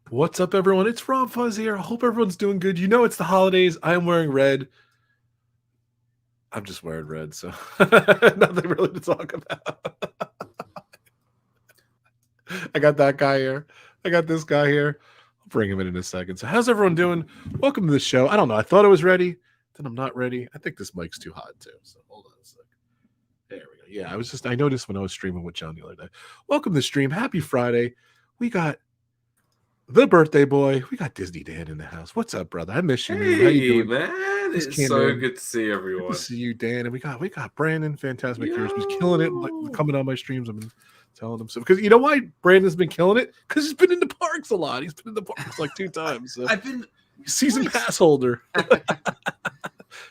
What's up, everyone? It's RobFuz here. I hope everyone's doing good. You know it's the holidays. I'm wearing red. I'm just wearing red, so nothing really to talk about. I got that guy here. I got this guy here. I'll bring him in a second. So how's everyone doing? Welcome to the show. I don't know. I thought I was ready. Then I'm not ready. I think this mic's too hot, too. So hold on a second. There we go. Yeah, I noticed when I was streaming with John the other day. Welcome to the stream. Happy Friday. We got the birthday boy. We got Disney Dan in the house. What's up, brother? I miss you, man. How you doing? Man, This it's Ken, so man. good to see Good everyone. to see you, Dan. And we got Brandon, Fantastic Heroes. He's killing it, like coming on my streams. I've been telling him so because you know why Brandon's been killing it? Because he's been in the parks a lot. He's been in the parks like 2 times. So. I've been season pass holder.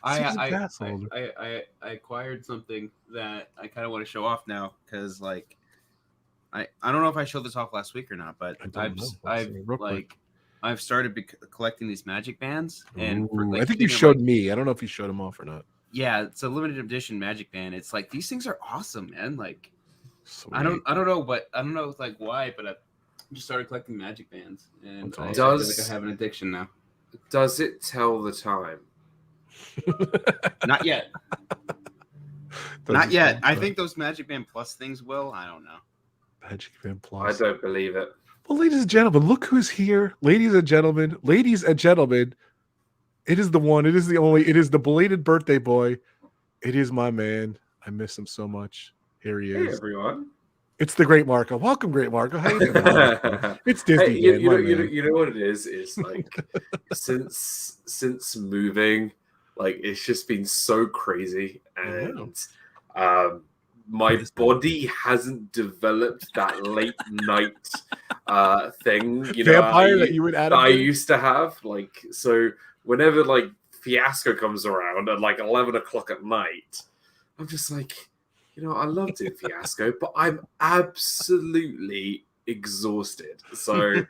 I acquired something that I kind of want to show off now because like I don't know if I showed this off last week or not, but I've started collecting these magic bands, and I think you showed me. I don't know if you showed them off or not. Yeah, it's a limited edition magic band. It's like these things are awesome, man. Like Sweet. I don't know like why, but I just started collecting magic bands, and I feel like I have an addiction now. Does it tell the time? Not yet. Not yet. I think those Magic Band Plus things will. I don't know. Magic Band Plus. I don't believe it. Well, ladies and gentlemen, look who's here. Ladies and gentlemen, it is the one, it is the only, it is the belated birthday boy. It is my man. I miss him so much. Here he is. Hey, everyone. It's the Great Marco. Welcome, Great Marco. How you doing? It's Disney. Hey, you know what it is? It's like since moving, like it's just been so crazy, and my body hasn't developed that late night thing. You know, vampire that you would add. I used to have like so. Whenever like Fiasco comes around at like 11 o'clock at night, I'm just like, you know, I love doing Fiasco, but I'm absolutely exhausted. So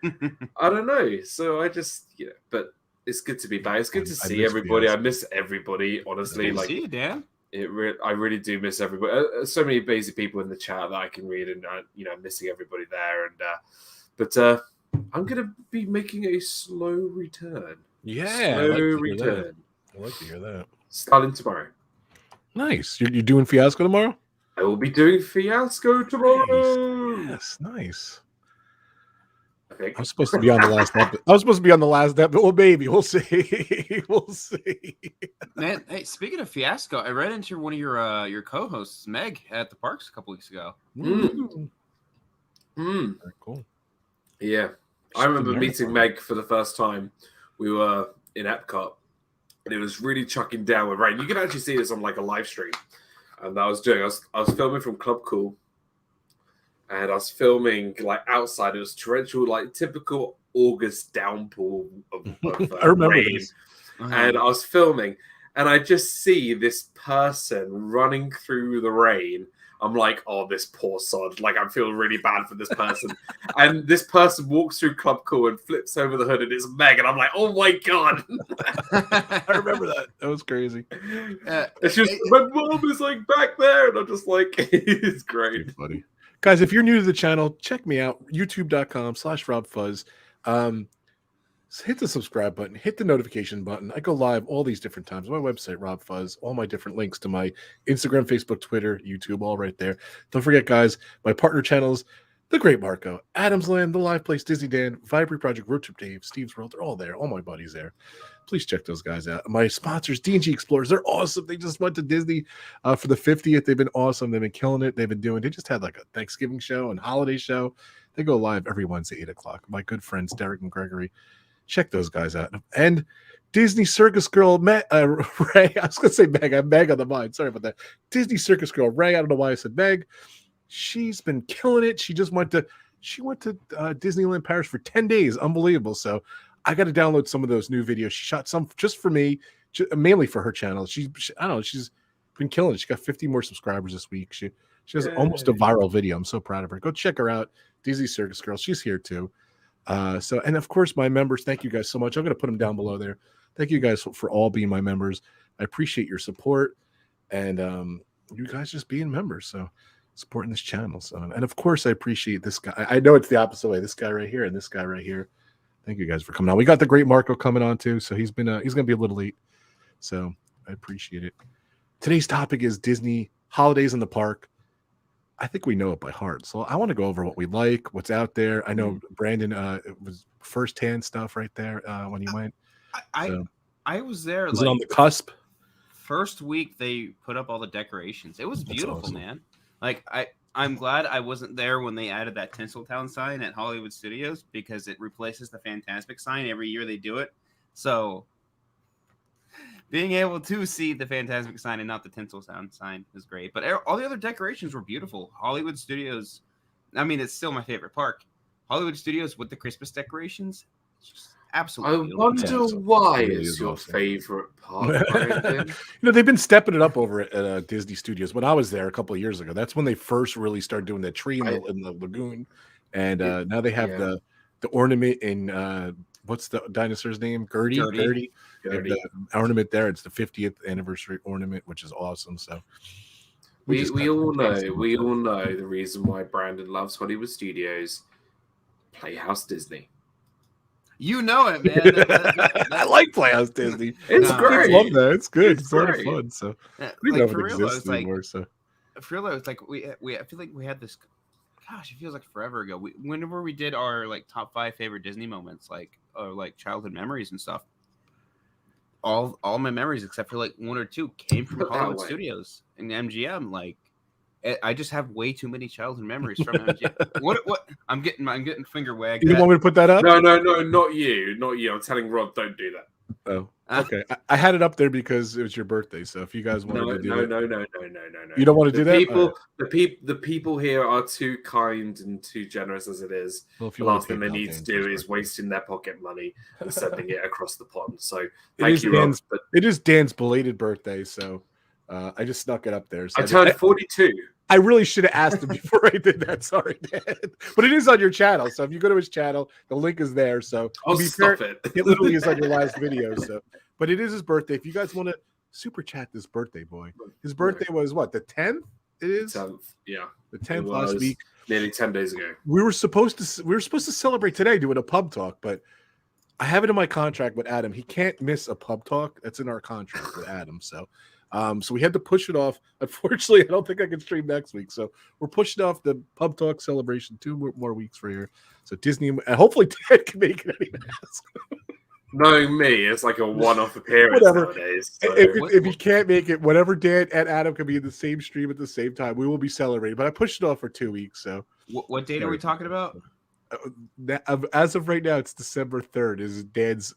I don't know. So I just, you know, but it's good to be back. It's good to see everybody. I miss everybody, honestly. Like, see you, Dan. I really do miss everybody. So many basic people in the chat that I can read, and you know, missing everybody there. And but I'm gonna be making a slow return. Yeah, slow return. I like to hear that. Starting tomorrow. Nice. You're doing Fiasco tomorrow? I will be doing Fiasco tomorrow. Yes, nice. Okay. I'm supposed to be on the last episode. I was supposed to be on the last episode. Well, baby, we'll see. We'll see. Man, hey, speaking of Fiasco, I ran into one of your co-hosts, Meg, at the parks a couple weeks ago. Very cool. Yeah. I remember meeting Meg for the first time. We were in Epcot, and it was really chucking down with rain. You can actually see this on like a live stream. And I was filming from Club Cool, and I was filming like outside. It was torrential, like typical August downpour of I remember rain. this. And I was filming, and I just see this person running through the rain. I'm like, oh, this poor sod. Like, I'm feeling really bad for this person. And this person walks through Club Cool and flips over the hood, and it's Meg. And I'm like, oh, my God. I remember that. That was crazy. It's just, my mom is, like, back there. And I'm just like, it's great. Funny. Guys, if you're new to the channel, check me out. YouTube.com/RobFuz. Hit the subscribe button, hit the notification button. I go live all these different times. My website, RobFuz, all my different links to my Instagram, Facebook, Twitter, YouTube, all right there. Don't forget, guys, my partner channels, The Great Marco, Adam's Land, The Live Place, Disney Dan, Vibrary Project, Road Trip Dave, Steve's World, they're all there. All my buddies there. Please check those guys out. My sponsors, D&G Explorers, they're awesome. They just went to Disney for the 50th. They've been awesome. They've been killing it. They just had like a Thanksgiving show and holiday show. They go live every Wednesday, 8 o'clock. My good friends, Derek and Gregory. Check those guys out. And Disney Circus Girl, Ray. I was going to say Meg. I'm Meg on the mind. Sorry about that. Disney Circus Girl, Ray. I don't know why I said Meg. She's been killing it. She went to Disneyland Paris for 10 days. Unbelievable. So I got to download some of those new videos. She shot some just for me, mainly for her channel. I don't know. She's been killing it. She got 50 more subscribers this week. She has almost a viral video. I'm so proud of her. Go check her out. Disney Circus Girl. She's here too. And of course, my members, thank you guys so much. I'm going to put them down below there. Thank you guys for all being my members. I appreciate your support and you guys just being members. So supporting this channel. So, and of course, I appreciate this guy. I know it's the opposite way. This guy right here and this guy right here. Thank you guys for coming on. We got the great Marco coming on too, so he's gonna be a little late. So I appreciate it. Today's topic is Disney holidays in the park. I think we know it by heart, so I want to go over what we like, what's out there. I know Brandon, it was firsthand stuff right there when he went. I was there. Was it on the cusp? First week they put up all the decorations. It was beautiful, awesome. Man. Like I'm glad I wasn't there when they added that Tinseltown sign at Hollywood Studios because it replaces the Fantasmic sign every year they do it. So being able to see the Fantasmic sign and not the Tinseltown sign is great. But all the other decorations were beautiful. Hollywood Studios, I mean, it's still my favorite park. Hollywood Studios with the Christmas decorations, just absolutely. I wonder why it's your favorite park. They've been stepping it up over at Disney Studios. When I was there a couple of years ago, that's when they first really started doing the tree in the lagoon, and now they have the ornament in what's the dinosaur's name? Gertie. The ornament there. It's the 50th anniversary ornament, which is awesome. So we all know the reason why Brandon loves Hollywood Studios. Playhouse Disney. You know it, man. I like Playhouse Disney. It's great. I love that. It's good. It's a lot of fun. So we like, know for it real, exists anymore. So for real, it's like we I feel like we had this. Gosh, it feels like forever ago. Whenever we did our like top 5 favorite Disney moments, like childhood memories and stuff. All my memories except for like 1 or 2 came from Hollywood Studios and MGM. Like I just have way too many childhood memories from MGM. What? I'm getting finger wagged. You want me to put that up? No, not you. I'm telling Rob, don't do that. Oh, okay. I had it up there because it was your birthday. So if you guys wanted to do it, no. You don't want to do that. The people here are too kind and too generous as it is. Well, the last thing they need to do is wasting their pocket money and sending it across the pond. So thank you, Rob. It is Dan's belated birthday, so I just snuck it up there. So I turned 42. I really should have asked him before I did that. Sorry, Dan. But it is on your channel. So if you go to his channel, the link is there. So it literally is on your last video. So, but it is his birthday. If you guys want to super chat this birthday boy, his birthday was what, the 10th? It is 10th. Yeah, the 10th last week. Nearly 10 days ago. We were supposed to celebrate today doing a pub talk, but I have it in my contract with Adam. He can't miss a pub talk. That's in our contract with Adam. So. So we had to push it off. Unfortunately, I don't think I can stream next week. So we're pushing off the pub talk celebration 2 more weeks for here. So Disney, and hopefully Ted can make it. Knowing me, it's like a one-off appearance nowadays. So. If he can't make it, whatever Dan and Adam can be in the same stream at the same time, we will be celebrating. But I pushed it off for 2 weeks. So what date are we talking about? As of right now, it's December 3rd. Is Dan's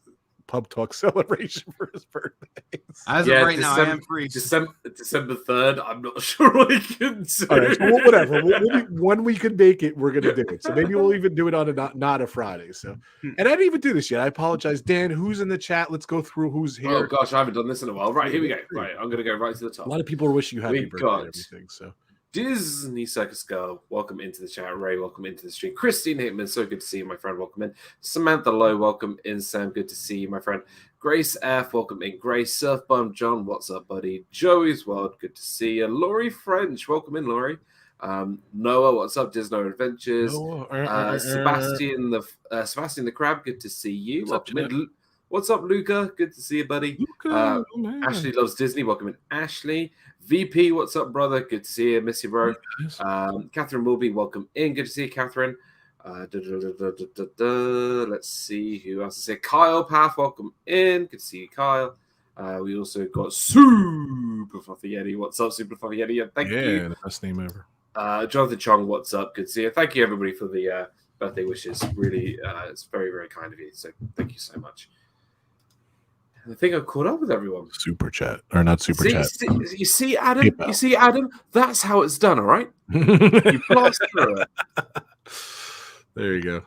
pub talk celebration for his birthday. As of right now, I am free. December 3rd, I'm not sure what I can do. All right, well, whatever. When we can make it, we're gonna do it. So maybe we'll even do it on not a Friday. So, and I didn't even do this yet. I apologize, Dan. Who's in the chat? Let's go through who's here. Oh gosh, I haven't done this in a while. Right, here we go. Right, I'm gonna go right to the top. A lot of people are wishing you happy birthday and everything. So. Disney Circus Girl, welcome into the chat. Ray, welcome into the stream. Christine Hickman, so good to see you, my friend. Welcome in. Samantha Lowe, welcome in. Sam, good to see you, my friend. Grace F, welcome in. Grace Surfbomb John, what's up, buddy? Joey's World, good to see you. Laurie French, welcome in, Laurie. Noah, what's up? Disney Adventures. Sebastian the Crab, good to see you. Welcome in. What's up, Luca? Good to see you, buddy. Ashley loves Disney. Welcome in, Ashley. VP, what's up, brother? Good to see you. Miss you, bro. Catherine Wilby, welcome in. Good to see you, Catherine. Let's see who else is here. Kyle Path, welcome in. Good to see you, Kyle. We also got Super Fluffy Yeti. What's up, Super Fluffy Yeti? Thank you. Yeah, the best name ever. Jonathan Chong, what's up? Good to see you. Thank you, everybody, for the birthday wishes. Really, it's very, very kind of you. So thank you so much. I think I've caught up with everyone. Super chat or not super chat. You see, Adam? PayPal. You see, Adam? That's how it's done, all right? You blast through it. There you go.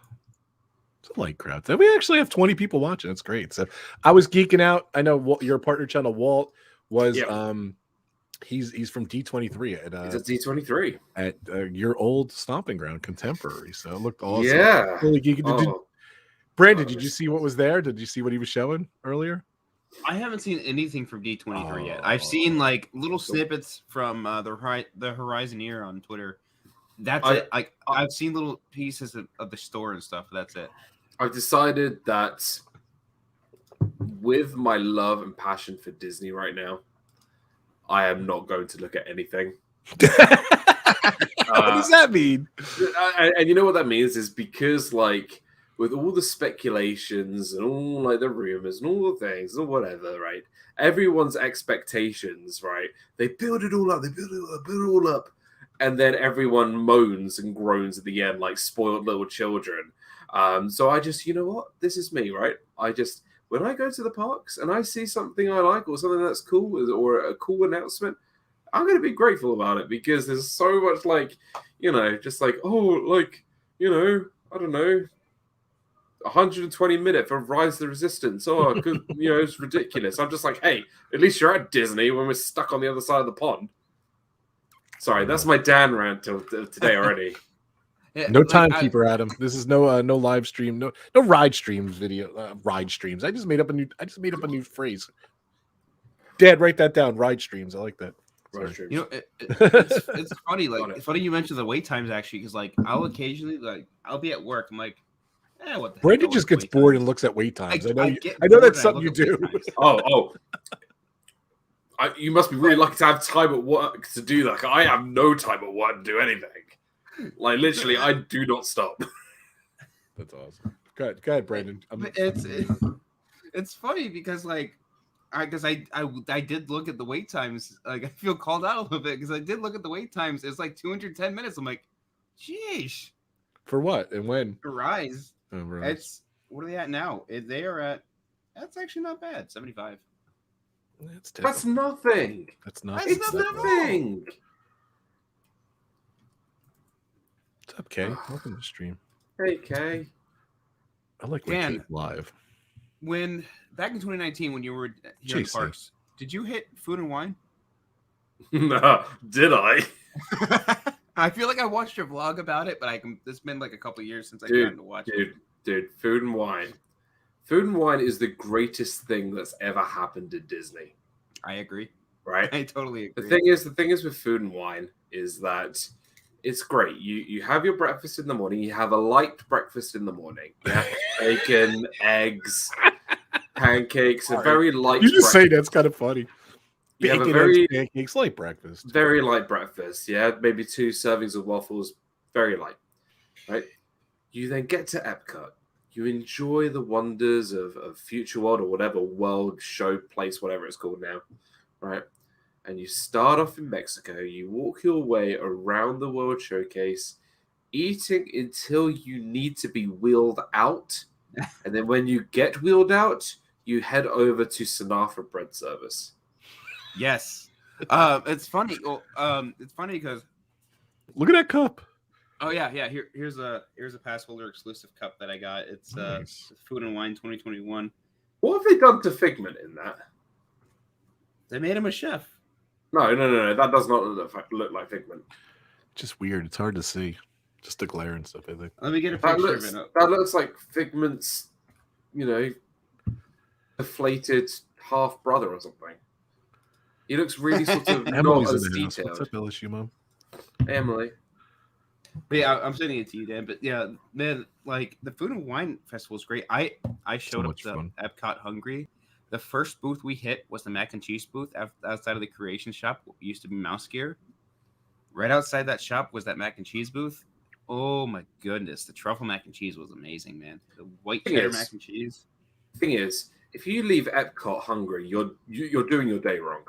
It's a light crowd. We actually have 20 people watching. That's great. So I was geeking out. I know your partner channel, Walt, was he's from D23 he's at D23 at your old stomping ground, Contemporary. So it looked awesome. Yeah. Really geeking. Brandon, did you see what was there? Did you see what he was showing earlier? I haven't seen anything from D23 yet. I've seen like little snippets from the Hufeisen-Parr on Twitter. That's it. I've seen little pieces of the store and stuff. That's it. I've decided that with my love and passion for Disney right now, I am not going to look at anything. What does that mean? And you know what that means is because, like, with all the speculations and all like the rumors and all the things and whatever, right? Everyone's expectations, right? They build it all up, build it all up, and then everyone moans and groans at the end like spoiled little children. So I just, you know what? This is me, right? When I go to the parks and I see something I like or something that's cool or a cool announcement, I'm going to be grateful about it because there's so much like, just like, I don't know, 120 minute for Rise of the Resistance. Oh, good, it's ridiculous. I'm just like, hey, at least you're at Disney when we're stuck on the other side of the pond. Sorry, that's my Dan rant till today already. No timekeeper, Adam. This is no live stream, no ride streams video. Ride streams. I just made up a new phrase. Dad, write that down. Ride streams. I like that. Ride streams. It's funny. Like it's funny you mentioned the wait times actually, because like I'll occasionally I'll be at work. I'm like, what the Brandon just gets bored and looks at wait times. I know bored that's and I something you look do. Oh. You must be really lucky to have time at work to do that. I have no time at work to do anything. Like literally, I do not stop. That's awesome. Go ahead, Brandon. It's funny because I did look at the wait times. Like I feel called out a little bit because I did look at the wait times. It's like 210 minutes. I'm like, sheesh. For what and when? Rise. Oh, right. It's what are they at now? They are at. That's actually not bad. 75. That's nothing. That's not. It's nothing. What's up, Kay? Welcome to the stream. Hey, Kay. I like when Kay's live. When back in 2019, when you were here in the parks, did you hit Food and Wine? No, did I? I feel like I watched your vlog about it, but it's been like a couple of years since I've gotten to watch it. Dude, Food and Wine. Food and Wine is the greatest thing that's ever happened to Disney. I agree. Right? I totally agree. The thing is with Food and Wine is that it's great. You have your breakfast in the morning. You have a light breakfast in the morning. You have bacon, eggs, pancakes, a very light. You just say that's kind of funny. You Bacon, have a very eggs, pancakes, light breakfast. Very light breakfast. Yeah, maybe 2 servings of waffles. Very light. Right. You then get to Epcot. You enjoy the wonders of Future World or whatever world show place, whatever it's called now, right? And you start off in Mexico. You walk your way around the World Showcase, eating until you need to be wheeled out. And then when you get wheeled out, you head over to Sanafa bread service. Yes. It's funny. Well, it's funny because look at that cup. Oh yeah. Here's a pass holder exclusive cup that I got. It's nice. Food and Wine 2021. What have they done to Figment in that? They made him a chef. No. That does not look like Figment. Just weird. It's hard to see. Just the glare and stuff, I think. Let me get a picture of it. That looks like Figment's, deflated half brother or something. He looks really sort of not as detailed. What's up, LSU mom? Hey, Emily. But yeah, I'm sending it to you, Dan. But yeah, man, like the Food and Wine Festival is great. I showed up to Epcot hungry. The first booth we hit was the mac and cheese booth outside of the Creation Shop. It used to be Mouse Gear. Right outside that shop was that mac and cheese booth. Oh my goodness, the truffle mac and cheese was amazing, man. The white cheddar mac and cheese. Thing is, if you leave Epcot hungry, you're doing your day wrong.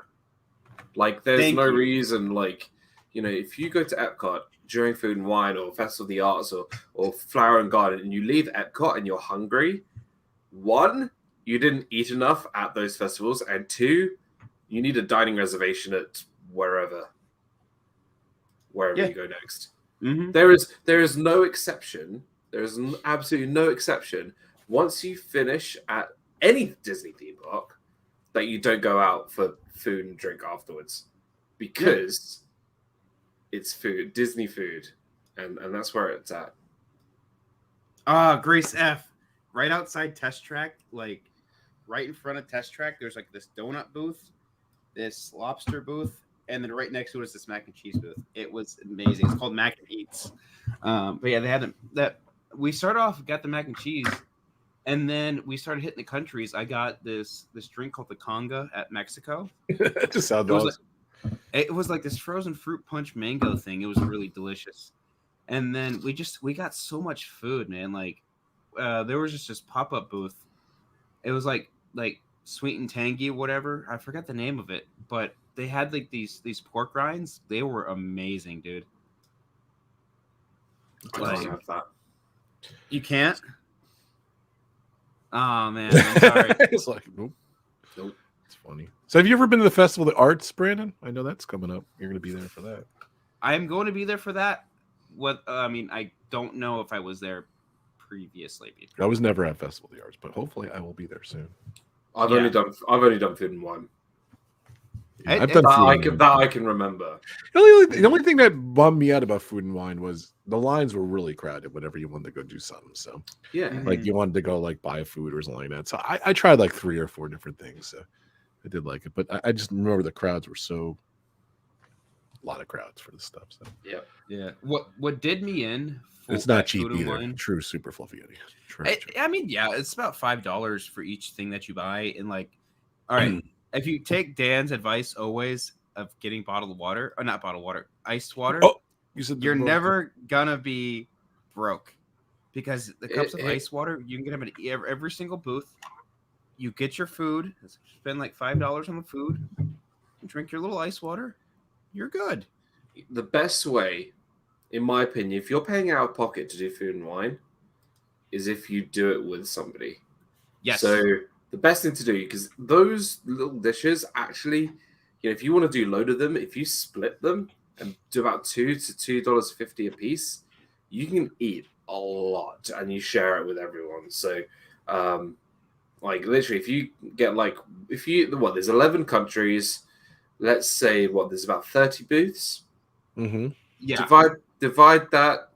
Like, there's no reason. Like, if you go to Epcot during Food and Wine or Festival of the Arts or Flower and Garden and you leave Epcot and you're hungry, 1, you didn't eat enough at those festivals, and 2, you need a dining reservation at wherever you go next. Mm-hmm. There is no exception. There is absolutely no exception. Once you finish at any Disney theme park, that you don't go out for food and drink afterwards, because it's food, Disney food, and that's where it's at. Grace F. Right outside Test Track, like right in front of Test Track, there's like this donut booth, this lobster booth, and then right next to it is this mac and cheese booth. It was amazing. It's called Mac and Eats. But yeah, they had that. We started off, got the mac and cheese, And then we started hitting the countries. I got this drink called the conga at Mexico. It just sounds It was awesome. It was like this frozen fruit punch mango thing. It was really delicious. And then we got so much food, man. Like there was just this pop-up booth. It was like sweet and tangy, whatever. I forgot the name of it, but they had like these pork rinds. They were amazing, dude. I Like, can't have that. you can't? Oh man, I'm sorry. It's like, nope. It's funny. So, have you ever been to the Festival of the Arts, Brandon? I know that's coming up. You're going to be there for that. I am going to be there for that. What I mean, I don't know if I was there previously. I was never at Festival of the Arts, but hopefully I will be there soon. I've only done Food and Wine. Yeah, It- I've done That food and wine. I can remember. The only thing that bummed me out about Food and Wine was the lines were really crowded whenever you wanted to go do something. So, Yeah. like, you wanted to go like buy food or something like that. So I tried like 3 or 4 different things. So I did like it, but I just remember the crowds were a lot of crowds for this stuff. So Yeah. What did me in? it's not at cheap Food and either. Wine- True, super fluffy. True. I mean, yeah, it's about $5 for each thing that you buy. And like, all right, if you take Dan's advice always of getting bottled water, or not bottled water, iced water, Oh, you said you're never gonna be broke because the cups of ice water you can get them at every single booth. You get your food, spend like $5 on the food, drink your little ice water, you're good. The best way, in my opinion, if you're paying out of pocket to do Food and Wine, is if you do it with somebody. Yes. So the best thing to do, because those little dishes actually, if you want to do a load of them, if you split them and do about $2 to $2.50 a piece, you can eat a lot and you share it with everyone. So, like literally, if you get there's 11 countries. Let's say there's about 30 booths. Mm-hmm. Yeah. Divide that,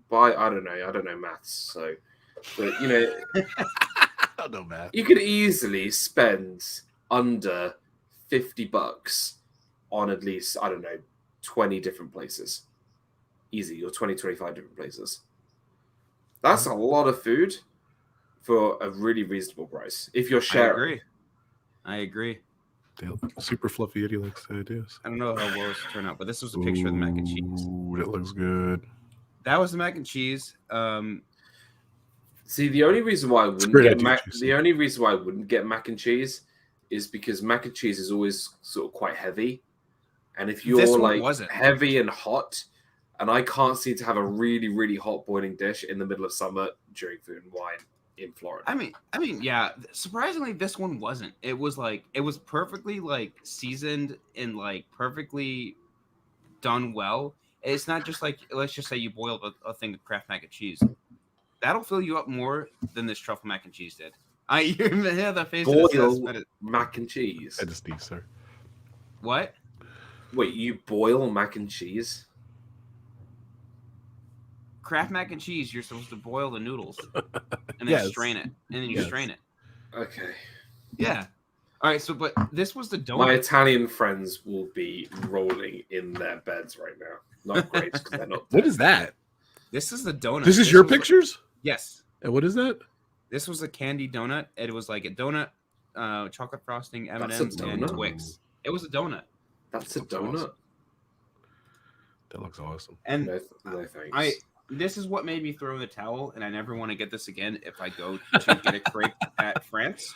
by I don't know maths. So, but I don't know, man. you could easily spend under $50 on at least, I don't know, 20 different places. Easy, or 20, 25 different places. That's a lot of food for a really reasonable price. If you're sharing. I agree. Super fluffy Eddie likes the ideas. I don't know how well this will turn out, but this was a picture of the mac and cheese. Ooh, that looks good. That was the mac and cheese. See, the only reason why I wouldn't get mac and cheese is because mac and cheese is always sort of quite heavy, and if you're like heavy and hot, and I can't seem to have a really, really hot boiling dish in the middle of summer during Food and Wine in Florida. I mean, yeah. Surprisingly, this one wasn't. It was perfectly like seasoned and like perfectly done well. It's not just like, let's just say you boiled a thing of Kraft mac and cheese. That'll fill you up more than this truffle mac and cheese did. The face boil mac and cheese. I just need, sir. What? Wait, you boil mac and cheese? Kraft mac and cheese, you're supposed to boil the noodles and then strain it, and then you strain it. Okay. Yeah. All right. So, but this was the donut. My Italian friends will be rolling in their beds right now. Not great because they're not. What is that? This is the donut. This is your pictures? Yes. And what is that? This was a candy donut. It was like a donut, chocolate frosting, M&Ms, and Twix. It was a donut. That's a donut. Awesome. That looks awesome. And no thanks. This is what made me throw in the towel, and I never want to get this again if I go to get a crepe at France.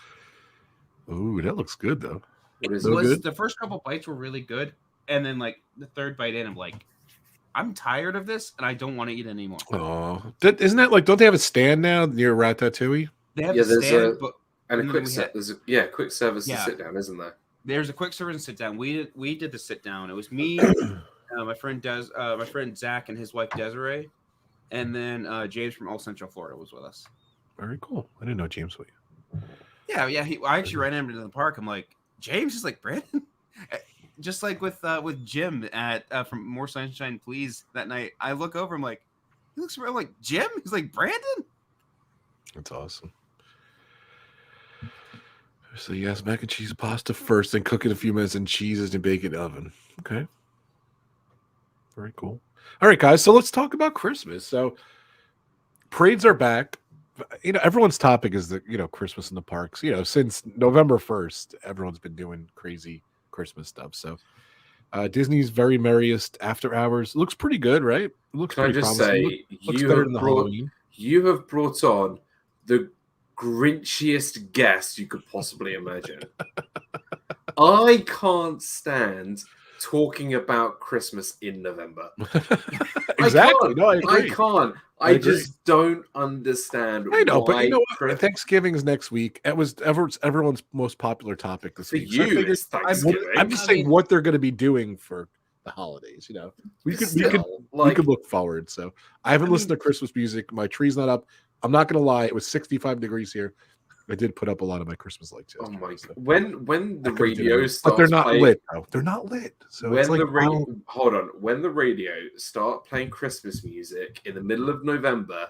Ooh, that looks good though. The first couple bites were really good, and then like the third bite in, I'm like, I'm tired of this, and I don't want to eat anymore. Oh, isn't that like? Don't they have a stand now near Ratatouille? They have a stand, and a quick quick service to sit down, isn't there? There's a quick service and sit down. We did the sit down. It was me, my friend Zach, and his wife Desiree. And then James from All Central Florida was with us. Very cool. I didn't know James was. Yeah. I actually ran him into the park. I'm like, James is like Brandon, just like with Jim at from More Sunshine Please that night. I look over. I'm like, he looks real like Jim. He's like Brandon. That's awesome. So yes, mac and cheese pasta first, then cook it a few minutes in cheeses and bake it in the oven. Okay. Very cool. All right, guys. So let's talk about Christmas. So parades are back. everyone's topic is Christmas in the parks. Since November 1st, everyone's been doing crazy Christmas stuff. So Disney's Very Merriest After Hours looks pretty good, right? It looks Can I pretty just promising. say, Looks better than the Halloween. You have brought on the grinchiest guest you could possibly imagine. I can't stand talking about Christmas in November. Exactly. No, I agree. I can't. I just don't understand. I know, but why you know what? Thanksgiving is next week. It was everyone's most popular topic this For week. you, it's Thanksgiving. I'm just saying what they're going to be doing for the holidays. We could look forward. So I haven't listened to Christmas music. My tree's not up. I'm not going to lie. It was 65 degrees here. I did put up a lot of my Christmas lights yesterday. Oh my god! When the radio starts, but they're not lit. Though. They're not lit. So when it's like, hold on, when the radio start playing Christmas music in the middle of November,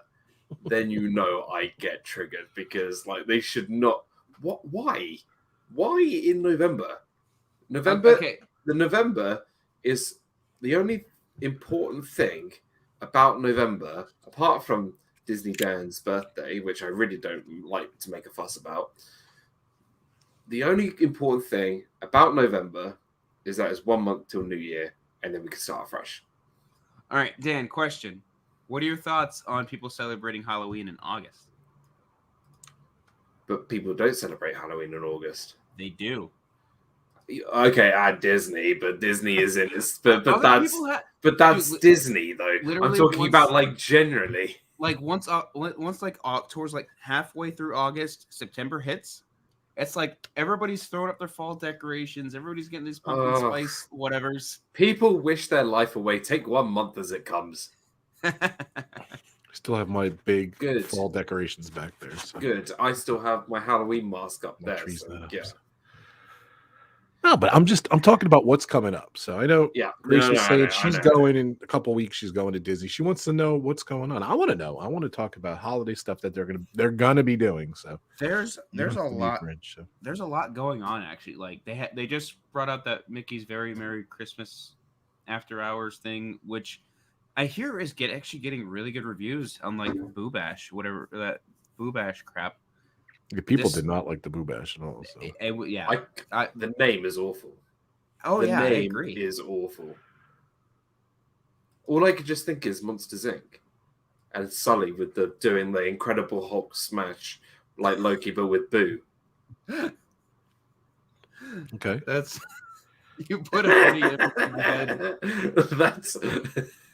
then I get triggered because they should not. What? Why? Why in November? The November is the only important thing about November, apart from DizneyDan's birthday, which I really don't like to make a fuss about. The only important thing about November is that it's 1 month till New Year, and then we can start fresh. All right, Dan, question. What are your thoughts on people celebrating Halloween in August? But people don't celebrate Halloween in August. They do. Okay, at Disney, but Disney is in it. But that's Disney, though. I'm talking about generally. Once towards halfway through August, September hits, it's like everybody's throwing up their fall decorations. Everybody's getting these pumpkin spice whatevers. People wish their life away. Take 1 month as it comes. I still have my big fall decorations back there. So. Good. I still have my Halloween mask up there. Yeah. No, but I'm talking about what's coming up. So I know Grace was saying she's going in a couple of weeks. She's going to Disney. She wants to know what's going on. I want to know. I want to talk about holiday stuff that they're gonna be doing. So there's a lot. There's a lot going on actually. They just brought out that Mickey's Very Merry Christmas After Hours thing, which I hear is getting really good reviews on Boo Bash, whatever that Boo Bash crap. People did not like the Boo Bash at all. So. The name is awful. Oh, the name I agree. Is awful. All I could just think is Monsters Inc. and Sully with doing the Incredible Hulk smash like Loki, but with Boo. Okay, that's you put a funny image in my head. That's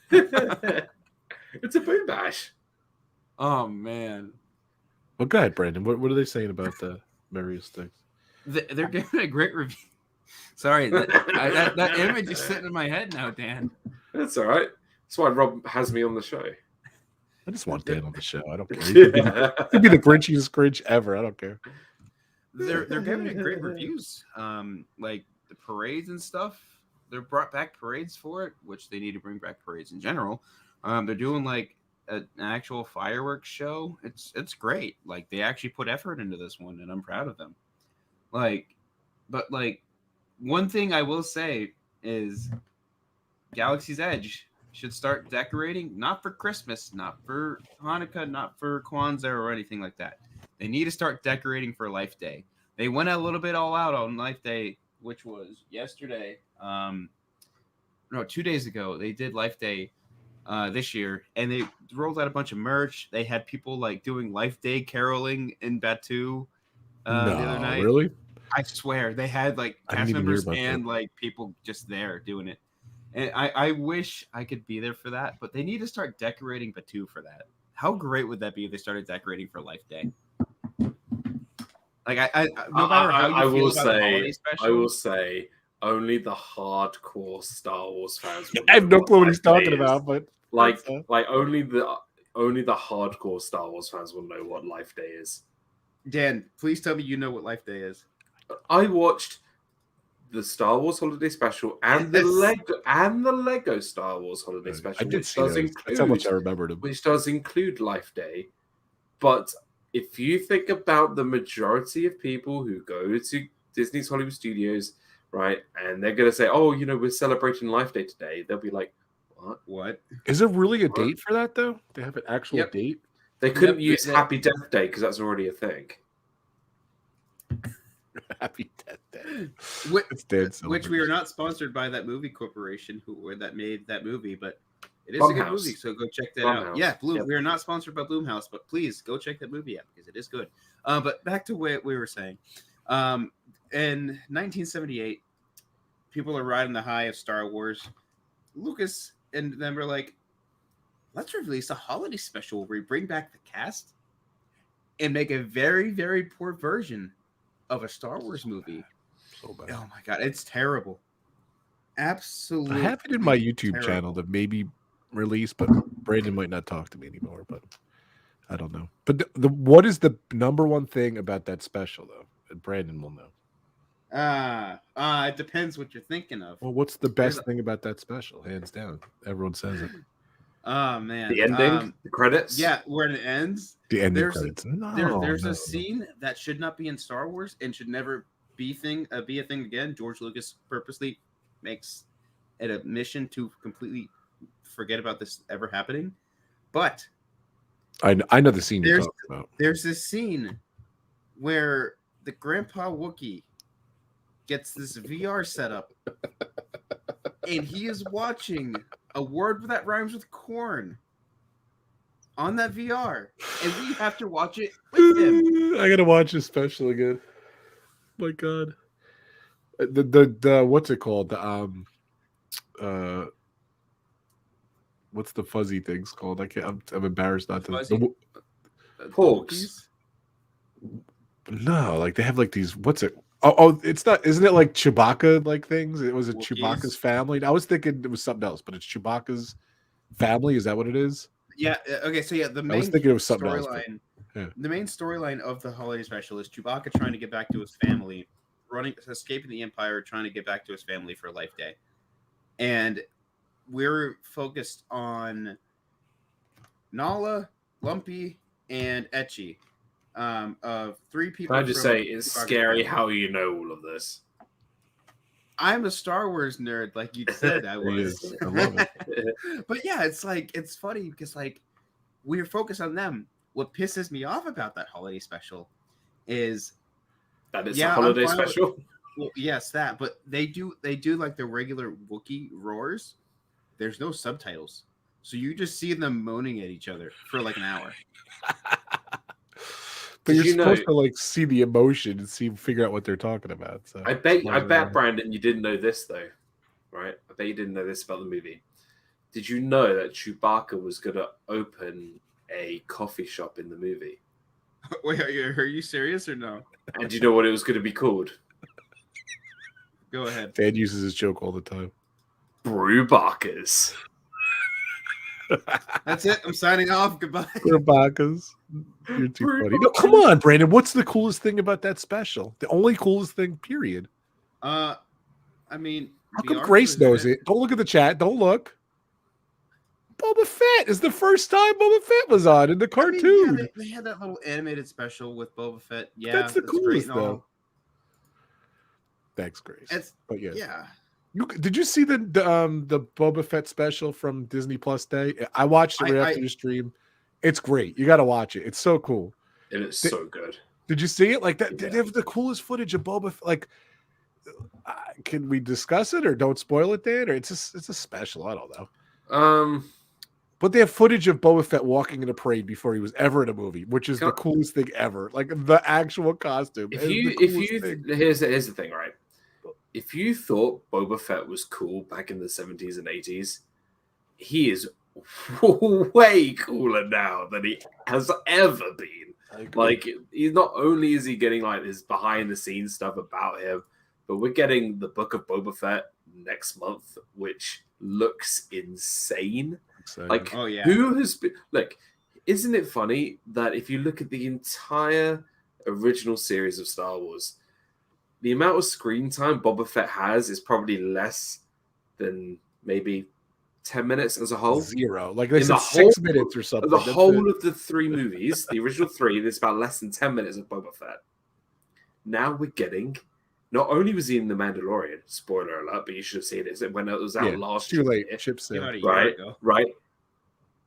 it's a Boo Bash. Oh man. Well, go ahead, Brandon. What are they saying about the merriest things? They're giving a great review. Sorry, that image is sitting in my head now, Dan. That's all right. That's why Rob has me on the show. I just want Dan on the show. I don't care. He'd be the grinchiest Grinch ever. I don't care. They're giving it great reviews. Like the parades and stuff. They're brought back parades for it, which they need to bring back parades in general. They're doing an actual fireworks show. It's great. They actually put effort into this one, and I'm proud of them. But one thing I will say is Galaxy's Edge should start decorating, not for Christmas, not for Hanukkah, not for Kwanzaa or anything like that. They need to start decorating for Life Day. They went a little bit all out on Life Day, which was yesterday. 2 days ago. They did Life Day this year, and they rolled out a bunch of merch. They had people doing Life Day caroling in Batu the other night. Really? I swear they had cast members and people just there doing it. And I wish I could be there for that, but they need to start decorating Batu for that. How great would that be if they started decorating for Life Day? No matter how you feel about the holiday special, I will say only the hardcore Star Wars fans. I have no clue what he's talking about, but only the hardcore Star Wars fans will know what Life Day is. Dan, please tell me you know what Life Day is. I watched the Star Wars Holiday Special and the Lego Star Wars Holiday Special. I did see those. That's how much I remembered them. Which does include Life Day. But if you think about the majority of people who go to Disney's Hollywood Studios, right, and they're going to say, oh, we're celebrating Life Day today, they'll be like, what? Is there really a date for that, though? They have an actual date? They couldn't use Happy Death Day because that's already a thing. Happy Death Day. Which we are not sponsored by that movie corporation that made that movie, but it is a good movie, so go check that out. Yeah, we are not sponsored by Blumhouse, but please go check that movie out because it is good. But back to what we were saying. In 1978, people are riding the high of Star Wars. Lucas and them were like, let's release a holiday special where we bring back the cast and make a very, very poor version of a Star Wars movie. So bad. Oh my god, it's terrible. Absolutely. I have it in my YouTube channel to maybe release, but Brandon might not talk to me anymore, but I don't know. But what is the number one thing about that special though? And Brandon will know. It depends what you're thinking of. Well, what's the best thing about that special? Hands down. Everyone says it. Oh man. The ending? The credits? Yeah, where it ends. The ending credits. There's a scene that should not be in Star Wars and should never be a thing again. George Lucas purposely makes it a mission to completely forget about this ever happening. But I know the scene you're talking about. There's this scene where the Grandpa Wookiee gets this VR setup, and he is watching A Word That Rhymes with Corn on that VR, and we have to watch it with him. I gotta watch this special again. My God, the what's it called? The what's the fuzzy things called? I'm embarrassed not to. Porgs. No, like they have like these. What's it? Oh, it's not. Isn't it like Chewbacca like things? It was Chewbacca's family. I was thinking it was something else, but it's Chewbacca's family. Is that what it is? Yeah. Okay. So yeah, the main storyline. Yeah. The main storyline of the holiday special is Chewbacca trying to get back to his family, escaping the Empire, trying to get back to his family for Life Day, and we're focused on Nala, Lumpy, and Etchy. Of three people. Can I just say it's scary how you know all of this? I'm a Star Wars nerd, like you said I was. I love it. But yeah, it's funny because we're focused on them. What pisses me off about that holiday special is that it's a holiday special. Well, yes, that, but they do like the regular Wookiee roars. There's no subtitles, so you just see them moaning at each other for like an hour. But you're supposed to see the emotion and figure out what they're talking about. So I bet Brandon, you didn't know this though, right? I bet you didn't know this about the movie. Did you know that Chewbacca was going to open a coffee shop in the movie? Wait, are you serious or no? And do you know what it was going to be called? Go ahead. Dad uses his joke all the time. Brewbackers. That's it. I'm signing off. Goodbye. Brewbackers. You're too funny. No, come on, Brandon. What's the coolest thing about that special? The only coolest thing, period. I mean, how come Grace knows it? Don't look at the chat. Don't look. Boba Fett is the first time Boba Fett was on in the cartoon. I mean, they had that little animated special with Boba Fett. Yeah, that's the coolest though. Thanks, Grace. But yeah. Did you see the Boba Fett special from Disney Plus Day? I watched it right after the stream. It's great. You got to watch it. It's so cool. It is so good. Did you see it? Like that? Yeah. They have the coolest footage of Boba Fett. Like, can we discuss it or don't spoil it, Dan? Or it's a special. I don't know. But they have footage of Boba Fett walking in a parade before he was ever in a movie, which is the coolest thing ever. Like the actual costume. Here's the thing, right? If you thought Boba Fett was cool back in the 70s and 80s, he is way cooler now than he has ever been. Like, he's not only is he getting like this behind the scenes stuff about him, but we're getting the Book of Boba Fett next month, which looks insane. Like, who has been like? Isn't it funny that if you look at the entire original series of Star Wars, the amount of screen time Boba Fett has is probably less than maybe 10 minutes as a whole. Zero. Like they said 6 minutes or something. The whole of the three movies, the original three, there's about less than 10 minutes of Boba Fett. Now we're getting, not only was he in The Mandalorian, spoiler alert, but you should have seen it when it was out last year. Too late. Chip said. Right.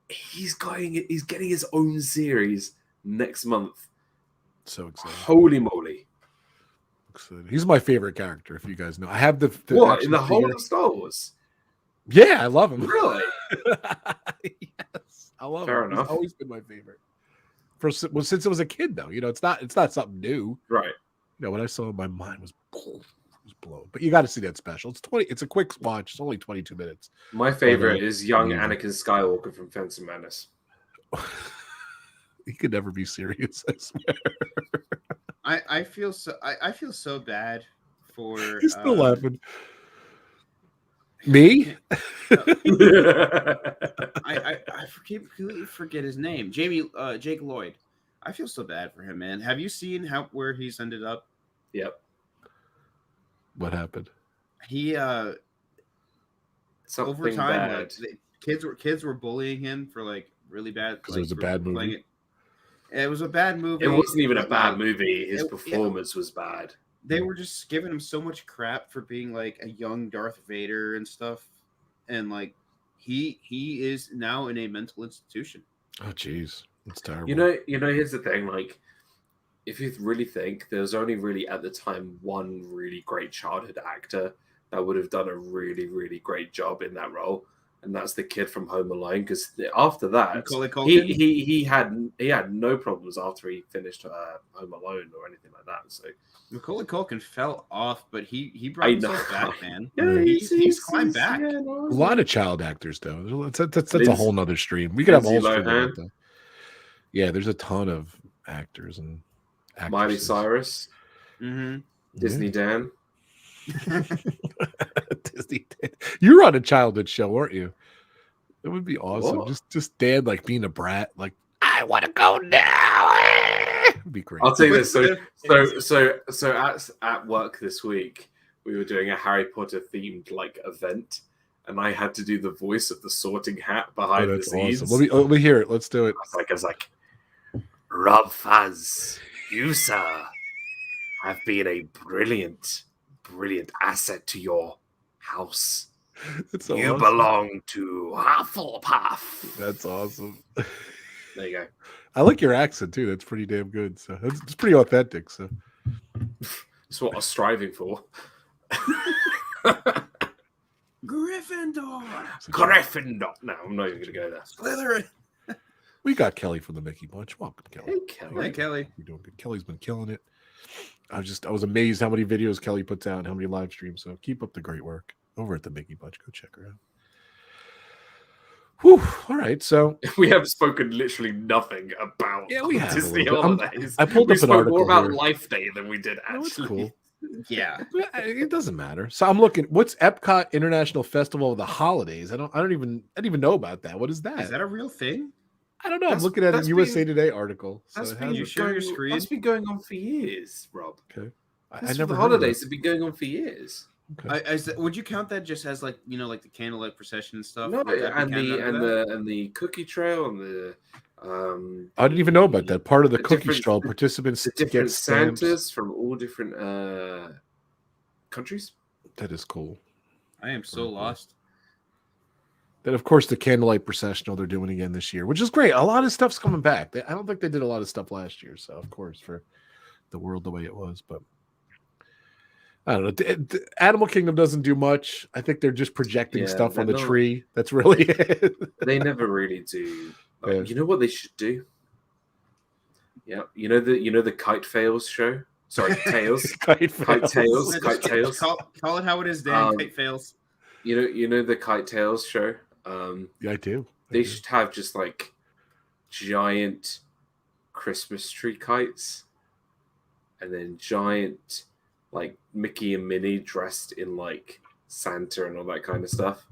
he's getting his own series next month. So excited. Holy moly! He's my favorite character. If you guys know, I have the What in action the whole figure. of Star Wars? Yeah, I love him. Really? Yes, I love Fair him. enough. He's always been my favorite. Since I was a kid, though, it's not something new. Right. When I saw him, my mind was blown. But you got to see that special. It's a quick watch. It's only 22 minutes. My favorite is young amazing. Anakin Skywalker from Phantom Menace. He could never be serious. I swear. I feel so bad for. He's still laughing. Me? I completely forget his name. Jake Lloyd. I feel so bad for him, man. Have you seen where he's ended up? Yep. What happened? He Something over time, bad. kids were bullying him for like really bad Because it was a bad movie. It was a bad movie. It wasn't even a but, bad like, movie. His performance was bad. They were just giving him so much crap for being like a young Darth Vader and stuff, and like he is now in a mental institution. Oh, jeez, that's terrible. Here's the thing. Like, if you really think, there's only really at the time one really great childhood actor that would have done a really, really great job in that role, and that's the kid from Home Alone. Because after that, he had no problems after he finished Home Alone or anything like that. So Macaulay Culkin fell off, but he brought himself back, man. Yeah, he's climbed back. A lot of child actors, though. That's a whole nother stream. We could have a whole stream about that. Yeah, there's a ton of actors and actresses. Miley Cyrus, Disney Dan. Disney Dan. You were on a childhood show, weren't you? It would be awesome. What? Just Dan like being a brat, like I want to go now. It'd be great. I'll tell you this. So at work this week, we were doing a Harry Potter themed like event, and I had to do the voice of the Sorting Hat behind the scenes. Awesome. Let me hear it. Let's do it. I was like, RobFuz, you sir have been a brilliant asset to your house. That's so you awesome. belong to Hufflepuff. That's awesome. There you go. I like your accent too. That's pretty damn good. So it's pretty authentic. So That's what I was striving for. Gryffindor. Gryffindor. No, I'm not even going to go there. Slytherin. We got Kelly from the Mickey Bunch. Welcome, Kelly. Hey, Kelly. Hey, Kelly. You're doing good. Kelly's been killing it. I was amazed how many videos Kelly puts out and how many live streams. So keep up the great work over at the Mickey Bunch. Go check her out. Whew. All right. So we have spoken literally nothing about we have Disney holidays. I pulled up an article more about here. Life Day than we did actually. It's cool. Yeah, it doesn't matter. So I'm looking. What's Epcot International Festival of the Holidays? I didn't even know about that. What is that? Is that a real thing? I don't know. I'm looking at a USA Today article. So That's it been going on for years, Rob. Okay. I never. The holidays have been going on for years. Okay. Would you count that just as like like the Candlelight Procession and stuff? No, like and the cookie trail and the. I didn't even know about that. Part of the cookie trail, participants the different get stamps. Santas from all different countries. That is cool. I am so lost. Then, of course, the Candlelight Processional they're doing again this year, which is great. A lot of stuff's coming back. I don't think they did a lot of stuff last year. So, of course, for the world the way it was. But I don't know. The Animal Kingdom doesn't do much. I think they're just projecting stuff on the tree. That's really it. They never really do. Yeah. You know what they should do? Yeah, you know the Kite Fails show. Sorry, Tails. Kite Tails. Call it how it is, Dan. Kite Fails. You know the Kite Tails show. Yeah, I do. They should have just like giant Christmas tree kites, and then giant like Mickey and Minnie dressed in like Santa and all that kind of stuff,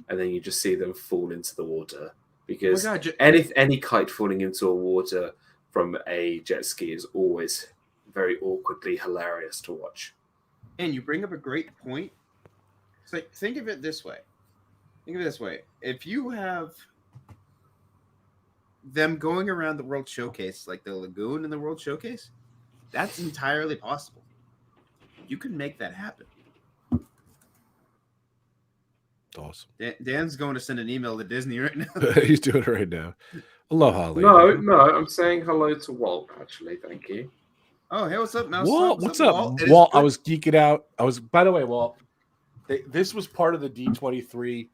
and then you just see them fall into the water. Because any kite falling into a water from a jet ski is always very awkwardly hilarious to watch. And you bring up a great point. It's like, think of it this way. If you have them going around the World Showcase, like the lagoon in the World Showcase, that's entirely possible. You can make that happen. It's awesome. Dan's going to send an email to Disney right now. He's doing it right now. Aloha, lady. No, I'm saying hello to Walt, actually. Thank you. Oh, hey, what's up, Mouse? Walt, what's up? Walt, I was geeking out. By the way, Walt, this was part of the D23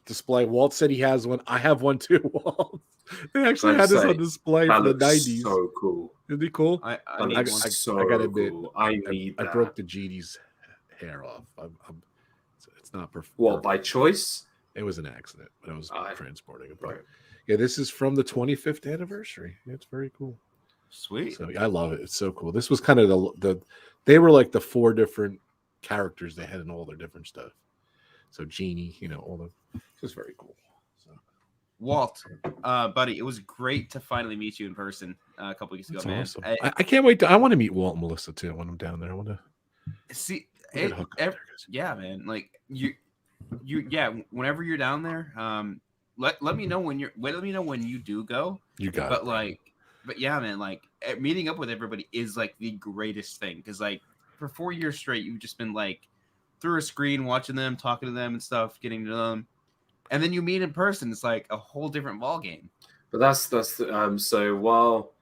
display. Walt said he has one. I have one too, Walt. They actually had this on display for the 90s. So cool. Isn't it cool? I gotta admit, cool. I broke the genie's hair off. It's not perfect. What, by choice? It was an accident, but I was transporting it. Right. Yeah, this is from the 25th anniversary. It's very cool. Sweet. So I love it. It's so cool. This was kind of they were like the 4 different characters they had in all their different stuff. So Genie, all the just very cool. So Walt, buddy, it was great to finally meet you in person a couple weeks ago, man. Awesome. I can't wait I want to meet Walt and Melissa too when I'm down there. I want to see yeah, man. Like whenever you're down there, let me know when you do go. You got it. But yeah, man, like meeting up with everybody is like the greatest thing because like for 4 years straight, you've just been like through a screen watching them, talking to them and stuff, getting to them, and then you meet in person. It's like a whole different ball game. But that's so while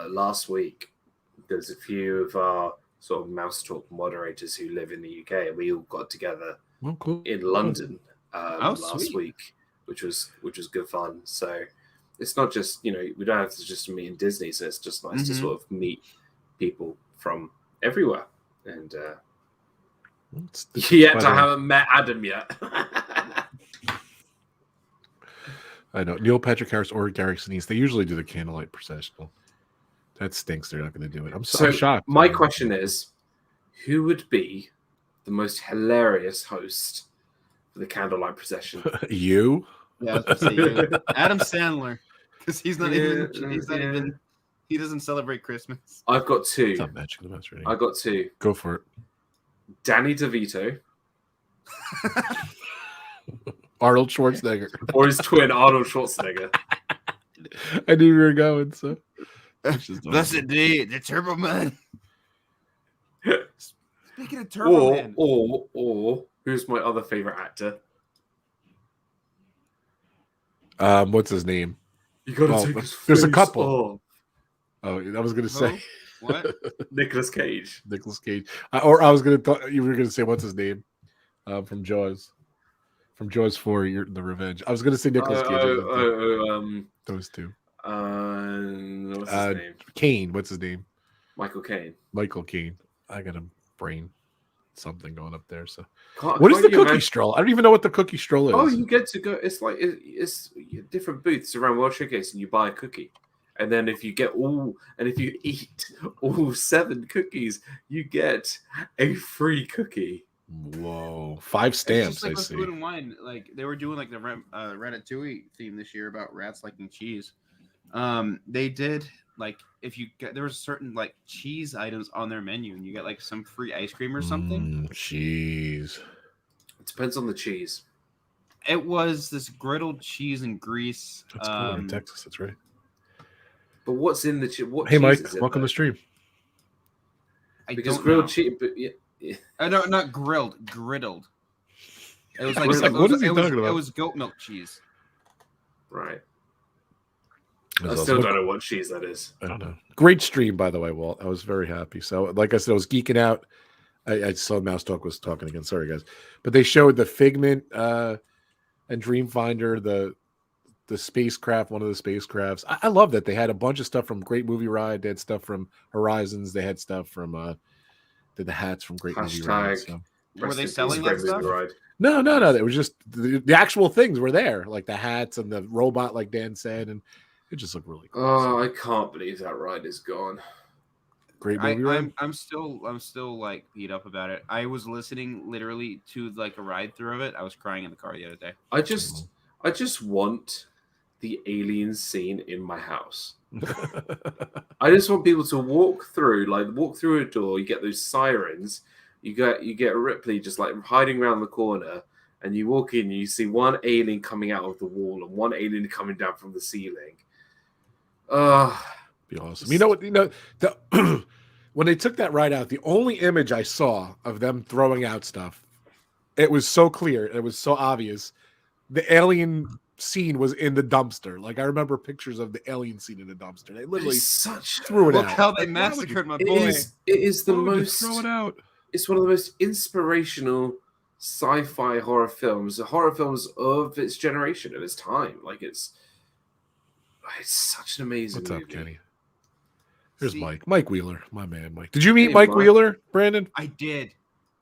last week there's a few of our sort of Mouse Talk moderators who live in the UK, and we all got together in London last week, which was good fun. So. It's not just, we don't have to just meet in Disney, so it's just nice to sort of meet people from everywhere. And I haven't met Adam yet. I know. Neil Patrick Harris or Gary Sinise, they usually do the Candlelight Processional. That stinks. They're not going to do it. I'm shocked. My question is, who would be the most hilarious host for the Candlelight Procession? You? Yeah, I was say you. Adam Sandler, because he doesn't celebrate Christmas. I've got 2. I got 2. Go for it. Danny DeVito. Arnold Schwarzenegger. Or his twin, Arnold Schwarzenegger. I knew you were going, so. That's indeed the Turbo Man. Speaking of Turbo Man. Or who's my other favorite actor? What's his name? You gotta take his there's face a couple. off. Oh, I was gonna say what? Nicolas Cage. Or I was gonna you were gonna say what's his name? From Jaws. From Jaws 4, The Revenge. I was gonna say Nicolas Cage. Those two. What's his name? Caine. What's his name? Michael Caine. I got a brain something going up there. So what is the cookie stroll? I don't even know what the cookie stroll is. Oh, you get to go. It's like it's different booths around World Showcase, and you buy a cookie, and then if you eat all 7 cookies, you get a free cookie. Whoa! 5 stamps. It's just like Food and Wine. Like they were doing like the Ratatouille theme this year about rats liking cheese. They did. Like if you get there was certain like cheese items on their menu and you get like some free ice cream or something. Cheese. It depends on the cheese. It was this griddled cheese and grease. That's cool in Texas. That's right. But what's in the cheese? Hey Mike, welcome to the stream. Because grilled cheese, but yeah. No, not grilled, griddled. It was like what is he talking about? It was goat milk cheese. Right. I still don't know what cheese that is. I don't know. Great stream, by the way, Walt. I was very happy. So, like I said, I was geeking out. I saw Mouse Talk was talking again. Sorry, guys. But they showed the Figment and Dreamfinder, the spacecraft, one of the spacecrafts. I love that. They had a bunch of stuff from Great Movie Ride. They had stuff from Horizons. They had stuff from the hats from Great Movie Ride. So. Were they selling that stuff? No. They were just the actual things were there, like the hats and the robot, like Dan said, and it just looked really cool. Oh, I can't believe that ride is gone. Great movie ride. I'm still like beat up about it. I was listening literally to like a ride through of it. I was crying in the car the other day. I just want the alien scene in my house. I just want people to walk through a door. You get those sirens. You get Ripley just like hiding around the corner, and you walk in. And you see one alien coming out of the wall and one alien coming down from the ceiling. Be awesome. You know what? When they took that ride out, the only image I saw of them throwing out stuff it was so clear. It was so obvious. The alien scene was in the dumpster. Like I remember pictures of the alien scene in the dumpster. They literally threw it Look out. how they Like, why would you- massacred my It boy. is the why would you most. throw it out. It's one of the most inspirational sci-fi horror films of its generation, of its time. Like it's such an amazing What's movie. up, Kenny? Here's See, Mike Wheeler, my man, Mike. Did you meet Hey, Mike Mike. Wheeler, Brandon? I did.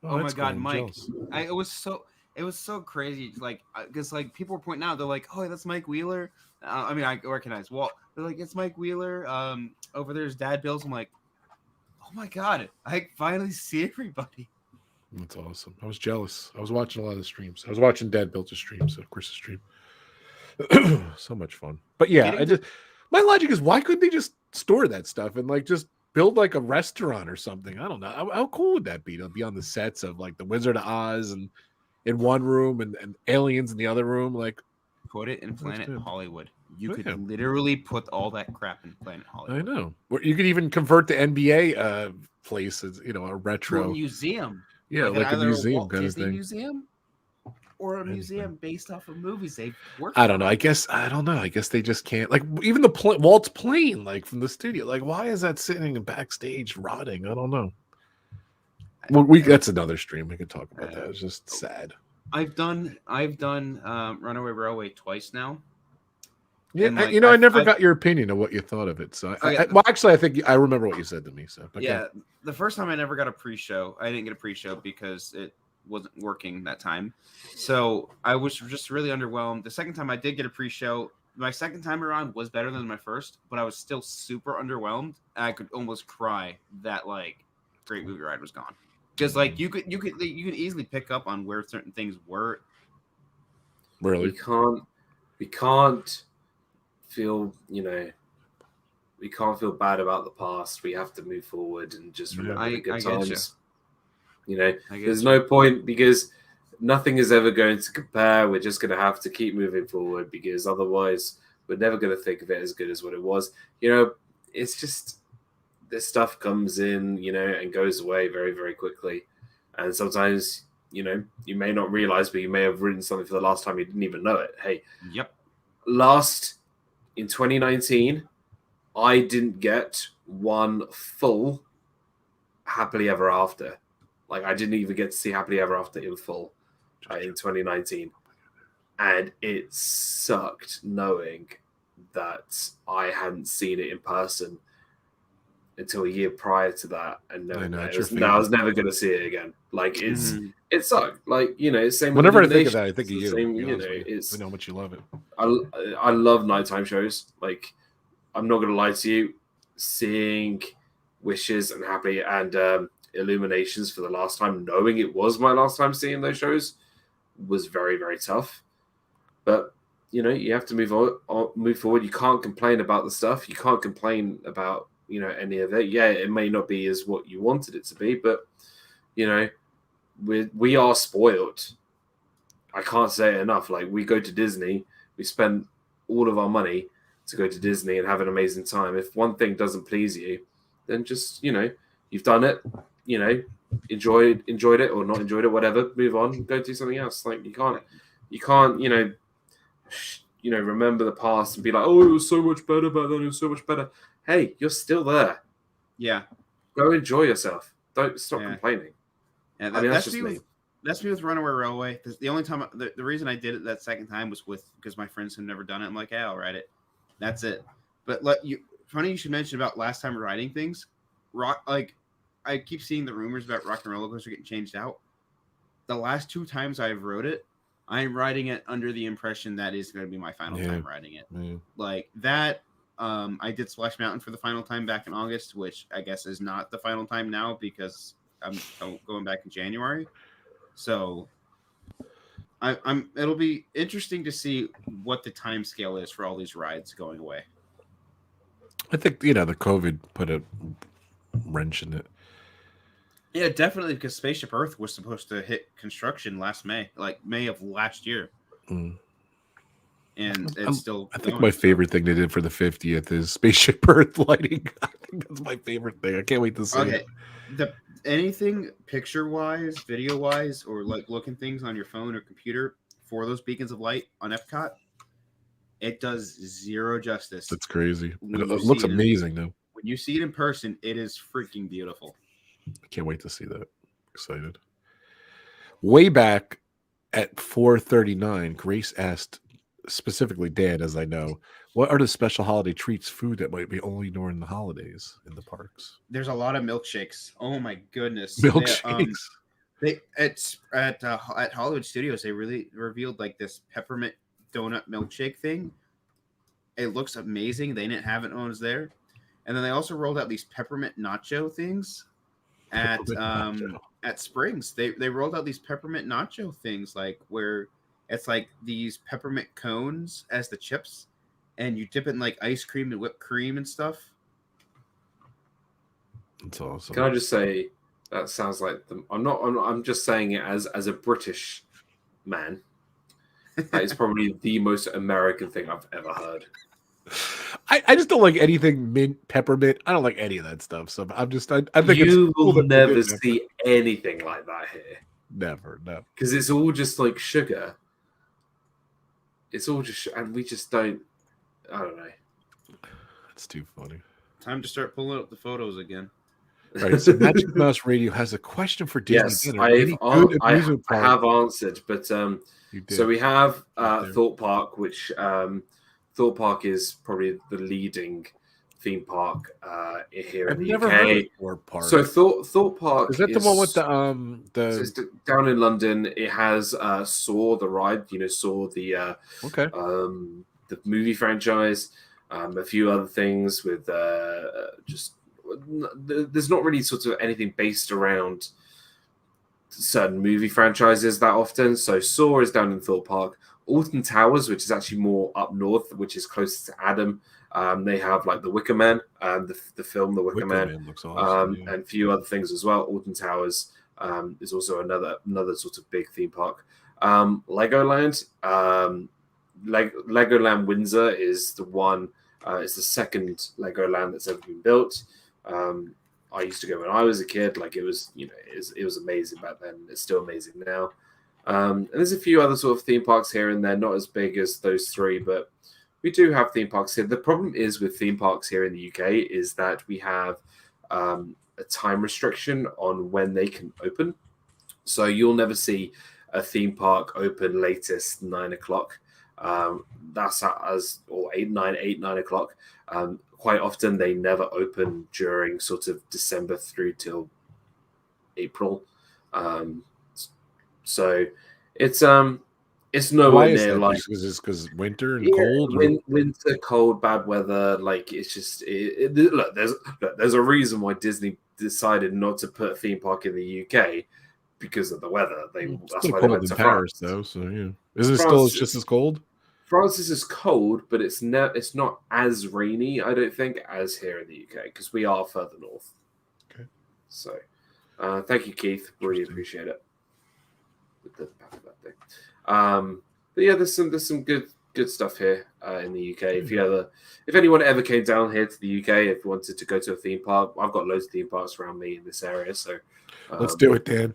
Oh my that's God, cool. I'm Mike. jealous. It was so crazy. Like, because like people were pointing out, they're like, "Oh, that's Mike Wheeler." I mean, I recognize Walt. They're like, "It's Mike Wheeler." Over there's Dad Bills. I'm like, "Oh my God, I finally see everybody." That's awesome. I was jealous. I was watching a lot of the streams. I was watching Dad Built a stream, so of course the stream. So much fun. But yeah, my logic is why couldn't they just store that stuff and like just build like a restaurant or something? I don't know. How cool would that be to be on the sets of like the Wizard of Oz and in one room and aliens in the other room? Like Put it in Planet good. Hollywood. You Yeah. could literally put all that crap in Planet Hollywood. I know. You could even convert the NBA places, a To a retro. museum. Yeah, like a either museum Walt kind of Disney thing. Museum or a Anything. museum based off of movies they've worked I don't know. on. I don't know. I guess they just can't. Like even the Walt's plane, like from the studio. Like why is that sitting backstage rotting? I don't know. Well, that's another stream. We could talk about that. It's just sad. I've done Runaway Railway twice now. Yeah, And, like, I never got your opinion of what you thought of it. So, well, actually, I think I remember what you said to me. So, okay. Yeah, the first time I never got a pre-show. I didn't get a pre-show because it wasn't working that time. So I was just really underwhelmed. The second time I did get a pre-show, my second time around was better than my first, but I was still super underwhelmed. I could almost cry that like Great Movie Ride was gone. Because like you could easily pick up on where certain things were. Really, we can't feel we can't feel bad about the past. We have to move forward and just remember the good times. There's no point because nothing is ever going to compare. We're just going to have to keep moving forward because otherwise we're never going to think of it as good as what it was. It's just this stuff comes in, and goes away very, very quickly. And sometimes, you may not realize, but you may have written something for the last time you didn't even know it. Hey, Yep. In 2019, I didn't get one full Happily Ever After. Like, I didn't even get to see Happily Ever After in full in 2019. And it sucked knowing that I hadn't seen it in person until a year prior to that. And knowing that I was never going to see it again. Like, it sucked. Like, same. Whenever I think of that, I think of you. Same, I know how much you love it. I love nighttime shows. Like, I'm not going to lie to you. Seeing Wishes and Happy and Illuminations for the last time, knowing it was my last time seeing those shows, was very, very tough. But you have to move forward. You can't complain about the stuff. You can't complain about any of it. Yeah, it may not be as what you wanted it to be, but we are spoiled. I can't say it enough. Like, we go to Disney, we spend all of our money to go to Disney and have an amazing time. If one thing doesn't please you, then just you've done it. Enjoyed it or not enjoyed it, whatever. Move on, go do something else. Like, you can't remember the past and be like, oh, it was so much better back then. It was so much better. Hey, you're still there. Yeah. Go enjoy yourself. Don't stop complaining. And that's just me. That's me with Runaway Railway. The only time, the reason I did it that second time was because my friends had never done it. I'm like, yeah, I'll ride it. That's it. But funny you should mention about last time riding things. I keep seeing the rumors about Rock and Roller Coaster getting changed out. The last 2 times I've rode it, I'm riding it under the impression that is going to be my final time riding it. Yeah. Like that. I did Splash Mountain for the final time back in August, which I guess is not the final time now because I'm going back in January. So it'll be interesting to see what the time scale is for all these rides going away. I think the COVID put a wrench in it. Yeah, definitely, because Spaceship Earth was supposed to hit construction last May, like May of last year. and it's still. I think going. my favorite thing they did for the 50th is spaceship Earth lighting. I think that's my favorite thing. I can't wait to see it. Anything picture wise, video wise, or like looking things on your phone or computer for those beacons of light on Epcot, it does zero justice. That's crazy. When It you looks see it amazing, though. When you see it in person, it is freaking beautiful. I can't wait to see that. Excited. Way back at 4:39, Grace asked specifically Dan, as I know, what are the special holiday treats, food that might be only during the holidays in the parks? There's a lot of milkshakes. Oh my goodness, Milkshakes. At Hollywood Studios, they really revealed like this peppermint donut milkshake thing. It looks amazing. They didn't have it when I was there, and then they also rolled out these peppermint nacho things at Springs. They rolled out these peppermint nacho things, like where it's like these peppermint cones as the chips, and you dip it in like ice cream and whipped cream and stuff. That's awesome. Can I just say that sounds like I'm just saying it as a British man. That is probably the most American thing I've ever heard. I just don't like anything mint, peppermint. I don't like any of that stuff. So I think You will cool never see anything like that here. Never, no. Because it's all just like sugar. It's all just, and we just don't. I don't know. That's too funny. Time to start pulling up the photos again. All right, so Magic Mouse Radio has a question for Disney. Yes, Dinner. I have answered, but so we have Thorpe Park, which Thorpe Park is probably the leading theme park here in the UK. Thorpe Park. So Thorpe Park is that the one with the so it's down in London. It has Saw the ride, Saw the the movie franchise, a few other things with just there's not really sort of anything based around certain movie franchises that often. So Saw is down in Thorpe Park. Alton Towers, which is actually more up north, which is closer to Adam. They have like the Wicker Man, the film The Wicker Man looks awesome, and a few other things as well. Alton Towers is also another sort of big theme park. Legoland, Legoland Windsor is the one. It's the second Legoland that's ever been built. I used to go when I was a kid. Like it was amazing back then. It's still amazing now. And there's a few other sort of theme parks here and there, not as big as those three, but we do have theme parks here. The problem is with theme parks here in the UK is that we have a time restriction on when they can open. So you'll never see a theme park open latest 9 o'clock. That's or 9 o'clock. Quite often they never open during sort of December through till April. So it's nowhere near like because winter and cold. Winter, cold, bad weather. Like it's just look. There's a reason why Disney decided not to put a theme park in the UK because of the weather. That's why they went to Paris, France. though. So yeah, isn't it still just as cold? France is cold, but it's not as rainy, I don't think, as here in the UK because we are further north. Okay. So, thank you, Keith. Really appreciate it. But yeah, there's some good stuff here in the UK. If anyone ever came down here to the UK, if you wanted to go to a theme park, I've got loads of theme parks around me in this area. So let's do it, Dan.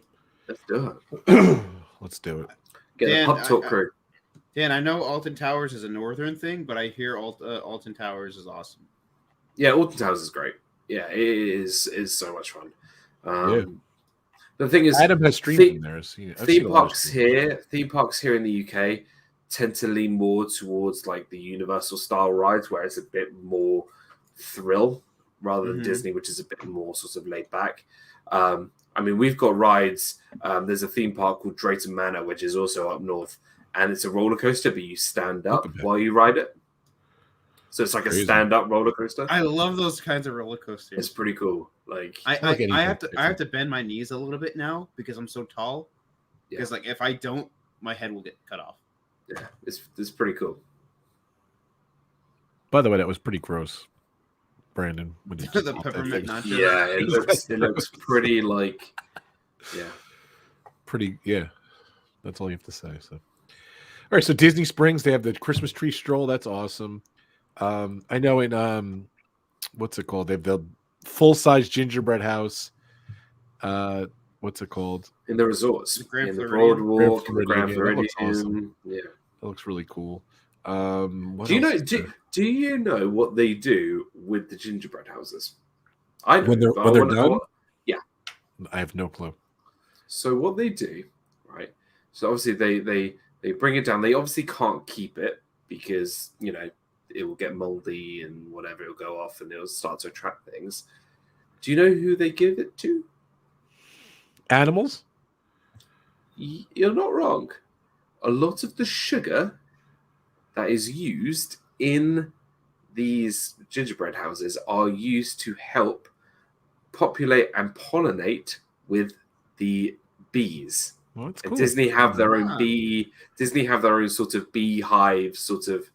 Let's do it. Let's do it. Get a pub talk crew. Dan, I know Alton Towers is a northern thing, but I hear Alton Towers is awesome. Yeah, Alton Towers is great. Yeah, it is so much fun. The thing is, Adam has streamed in there. Theme parks here in the UK tend to lean more towards like the Universal style rides, where it's a bit more thrill rather than Disney, which is a bit more sort of laid back. I mean, we've got rides. There's a theme park called Drayton Manor, which is also up north, and it's a roller coaster, but you stand up while you ride it. So it's like a stand-up roller coaster. I love those kinds of roller coasters. It's pretty cool. Like I have to bend my knees a little bit now because I'm so tall. Because like if I don't, my head will get cut off. Yeah, it's pretty cool. By the way, that was pretty gross, Brandon. When you the peppermint nacho. Yeah, it looks pretty like pretty. Yeah, that's all you have to say. So, right, so Disney Springs, they have the Christmas tree stroll. That's awesome. I know in what's it called? They have the full-size gingerbread house. What's it called? In the resorts, The Grand in the Floridian. Boardwalk, and the Grand Floridian. That looks awesome. Floridian. Yeah. That looks really cool. What Do you else know? is there? Do you know what they do with the gingerbread houses? I know. When they're but done? yeah. I have no clue. So what they do, right? So obviously they bring it down. They obviously can't keep it because it will get moldy and whatever. It'll go off and it'll start to attract things. Do you know who they give it to? Animals? You're not wrong. A lot of the sugar that is used in these gingerbread houses are used to help populate and pollinate with the bees. Well, that's And cool. Disney have their own Ah. Disney have their own sort of beehive sort of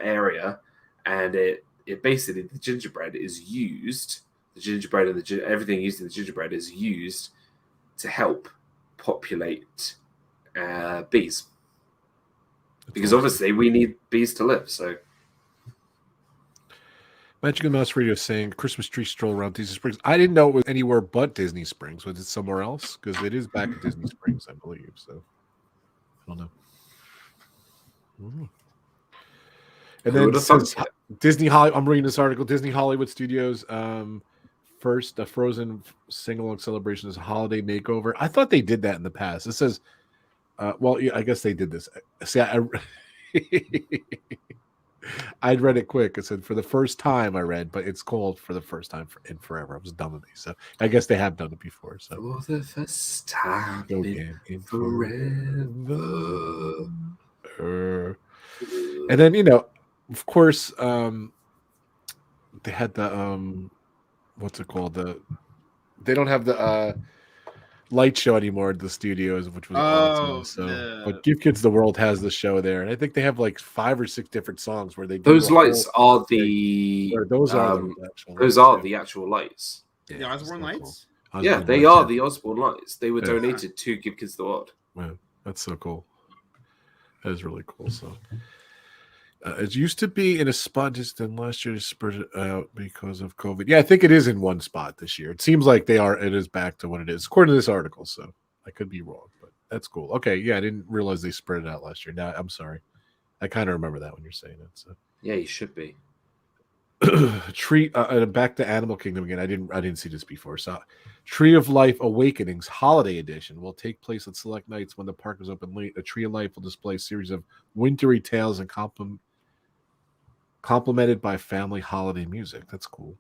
area, and it basically the gingerbread is used. The gingerbread and everything used in the gingerbread is used to help populate bees. Because obviously we need bees to live. So Magic Mouse Radio is saying Christmas tree stroll around Disney Springs. I didn't know it was anywhere but Disney Springs. Was it somewhere else? Because it is back at Disney Springs, I believe. So I don't know. And then it says Disney Hollywood. I'm reading this article. Disney Hollywood Studios first Frozen sing-along celebration is a holiday makeover. I thought they did that in the past. It says, well, yeah, I guess they did this. See, I'd read it quick. It said for the first time I read, but it's called for the first time in forever. I was dumb of me. So I guess they have done it before. So for the first time in forever. And then of course, they had the what's it called? They don't have the light show anymore at the studios, which was awesome. So, but Give Kids the World has the show there, and I think they have like 5 or 6 different songs where they do Those lights are the those are the actual lights. The Osborne lights. Cool. Yeah, they are the Osborne lights. They were donated to Give Kids the World. Wow, that's so cool. That is really cool. So. It used to be in a spot just then last year, spurred it out because of COVID. Yeah, I think it is in one spot this year. It seems like it is back to what it is, according to this article. So I could be wrong, but that's cool. Okay, yeah, I didn't realize they spread it out last year. Now I'm sorry. I kind of remember that when you're saying it. So yeah, you should be. Tree back to Animal Kingdom again. I didn't see this before. So Tree of Life Awakenings Holiday Edition will take place at select nights when the park is open late. A Tree of Life will display a series of wintry tales and complemented by family holiday music. That's cool.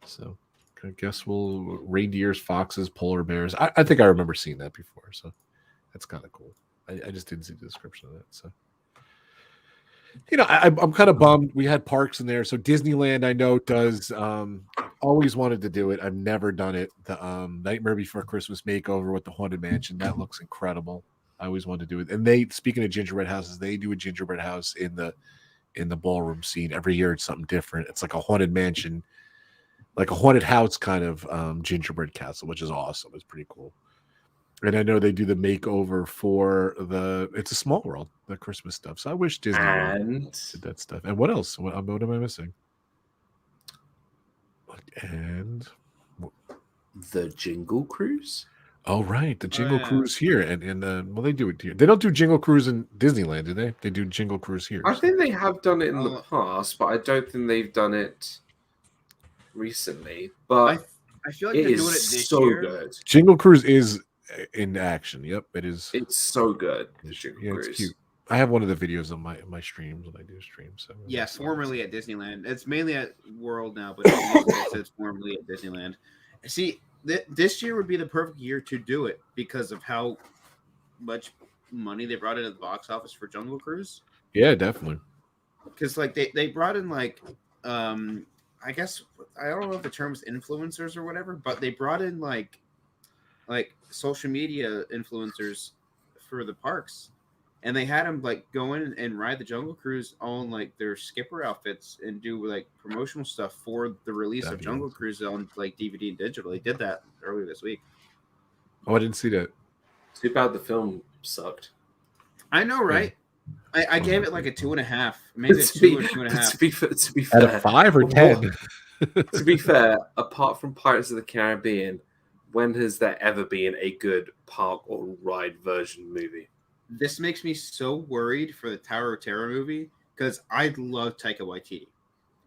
So I guess reindeers, foxes, polar bears. I think I remember seeing that before. So that's kind of cool. I just didn't see the description of that. So I'm kind of bummed. We had parks in there. So Disneyland, I know, does always wanted to do it. I've never done it. The Nightmare Before Christmas makeover with the Haunted Mansion. That looks incredible. I always wanted to do it. And speaking of gingerbread houses, they do a gingerbread house in the ballroom scene. Every year it's something different. It's like a haunted mansion, like a haunted house kind of gingerbread castle, which is awesome. It's pretty cool. And I know they do the makeover for It's a Small World, the Christmas stuff. So I wish Disney did that stuff. And what else? What am I missing? And the Jingle Cruise. Oh, right. The Jingle Cruise here. And well, they do it here. They don't do Jingle Cruise in Disneyland, do they? They do Jingle Cruise here. I think they have done it in the past, but I don't think they've done it recently. But I feel like they're doing it this year. Good. Jingle Cruise is in action. Yep, it is. It's so good. It's cute. I have one of the videos on my streams when I do stream. So yeah, formerly at Disneyland. It's mainly at World now, but it's formerly at Disneyland. See, this year would be the perfect year to do it because of how much money they brought into the box office for Jungle Cruise. Yeah, definitely. Because like they brought in like I guess I don't know if the term is influencers or whatever, but they brought in like social media influencers for the parks, and they had them like go in and ride the Jungle Cruise on like their skipper outfits and do like promotional stuff for the release of Jungle Cruise on like DVD and digital. They did that earlier this week. Oh, I didn't see that. Too bad the film sucked. I know, right? I gave it like a 2.5, maybe a 2 or 2.5. To be fair, Out of 5 or 10? To be fair, apart from Pirates of the Caribbean, when has there ever been a good park or ride version movie? This makes me so worried for the Tower of Terror movie because I love Taika Waititi.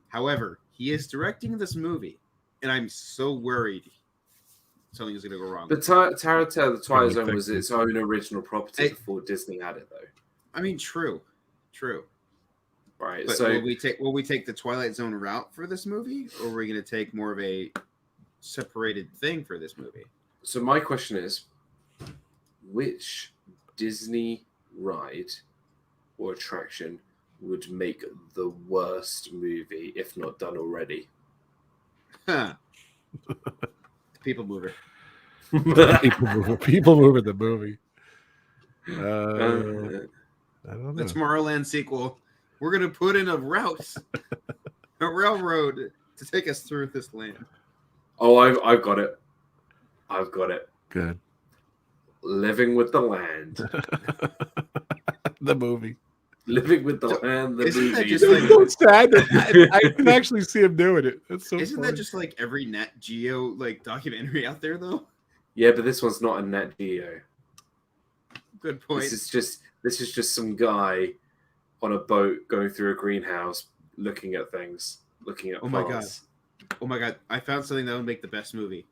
However, he is directing this movie, and I'm so worried something is going to go wrong. But Tower of Terror, the Twilight Zone was its own original property before Disney had it, though. I mean, true. Right. But So will we take the Twilight Zone route for this movie, or are we going to take more of a separated thing for this movie? So my question is, which Disney ride or attraction would make the worst movie, if not done already? People Mover. People Mover the movie. I don't know. The Tomorrowland sequel. We're gonna put in a railroad to take us through this land. Oh, I've got it. I've got it. Good. Living with the Land. The movie. Living with the Land. The Isn't movie. that just It's so sad that I can actually see him doing it. That's so. Isn't funny. that just like every Nat Geo like documentary out there though? Yeah, but this one's not a Nat Geo. Good point. This is just some guy on a boat going through a greenhouse, looking at things, looking at plants. Oh my god! I found something that would make the best movie.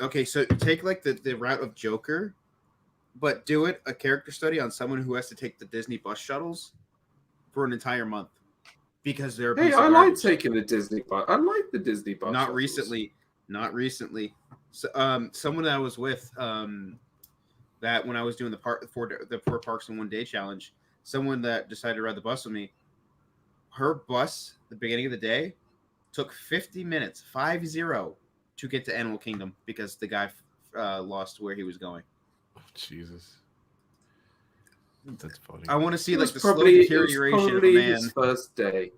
Okay, so take like the route of Joker, but do it a character study on someone who has to take the Disney bus shuttles for an entire month because they're. Hey, I like taking the Disney bus. I like the Disney bus. Not recently. So, someone that I was with, that when I was doing the four parks in one day challenge, someone that decided to ride the bus with me, her bus at the beginning of the day took 50 minutes, 50, to get to Animal Kingdom because the guy lost where he was going. Oh, Jesus. That's funny. I want to see like the slow deterioration of a man. His first day.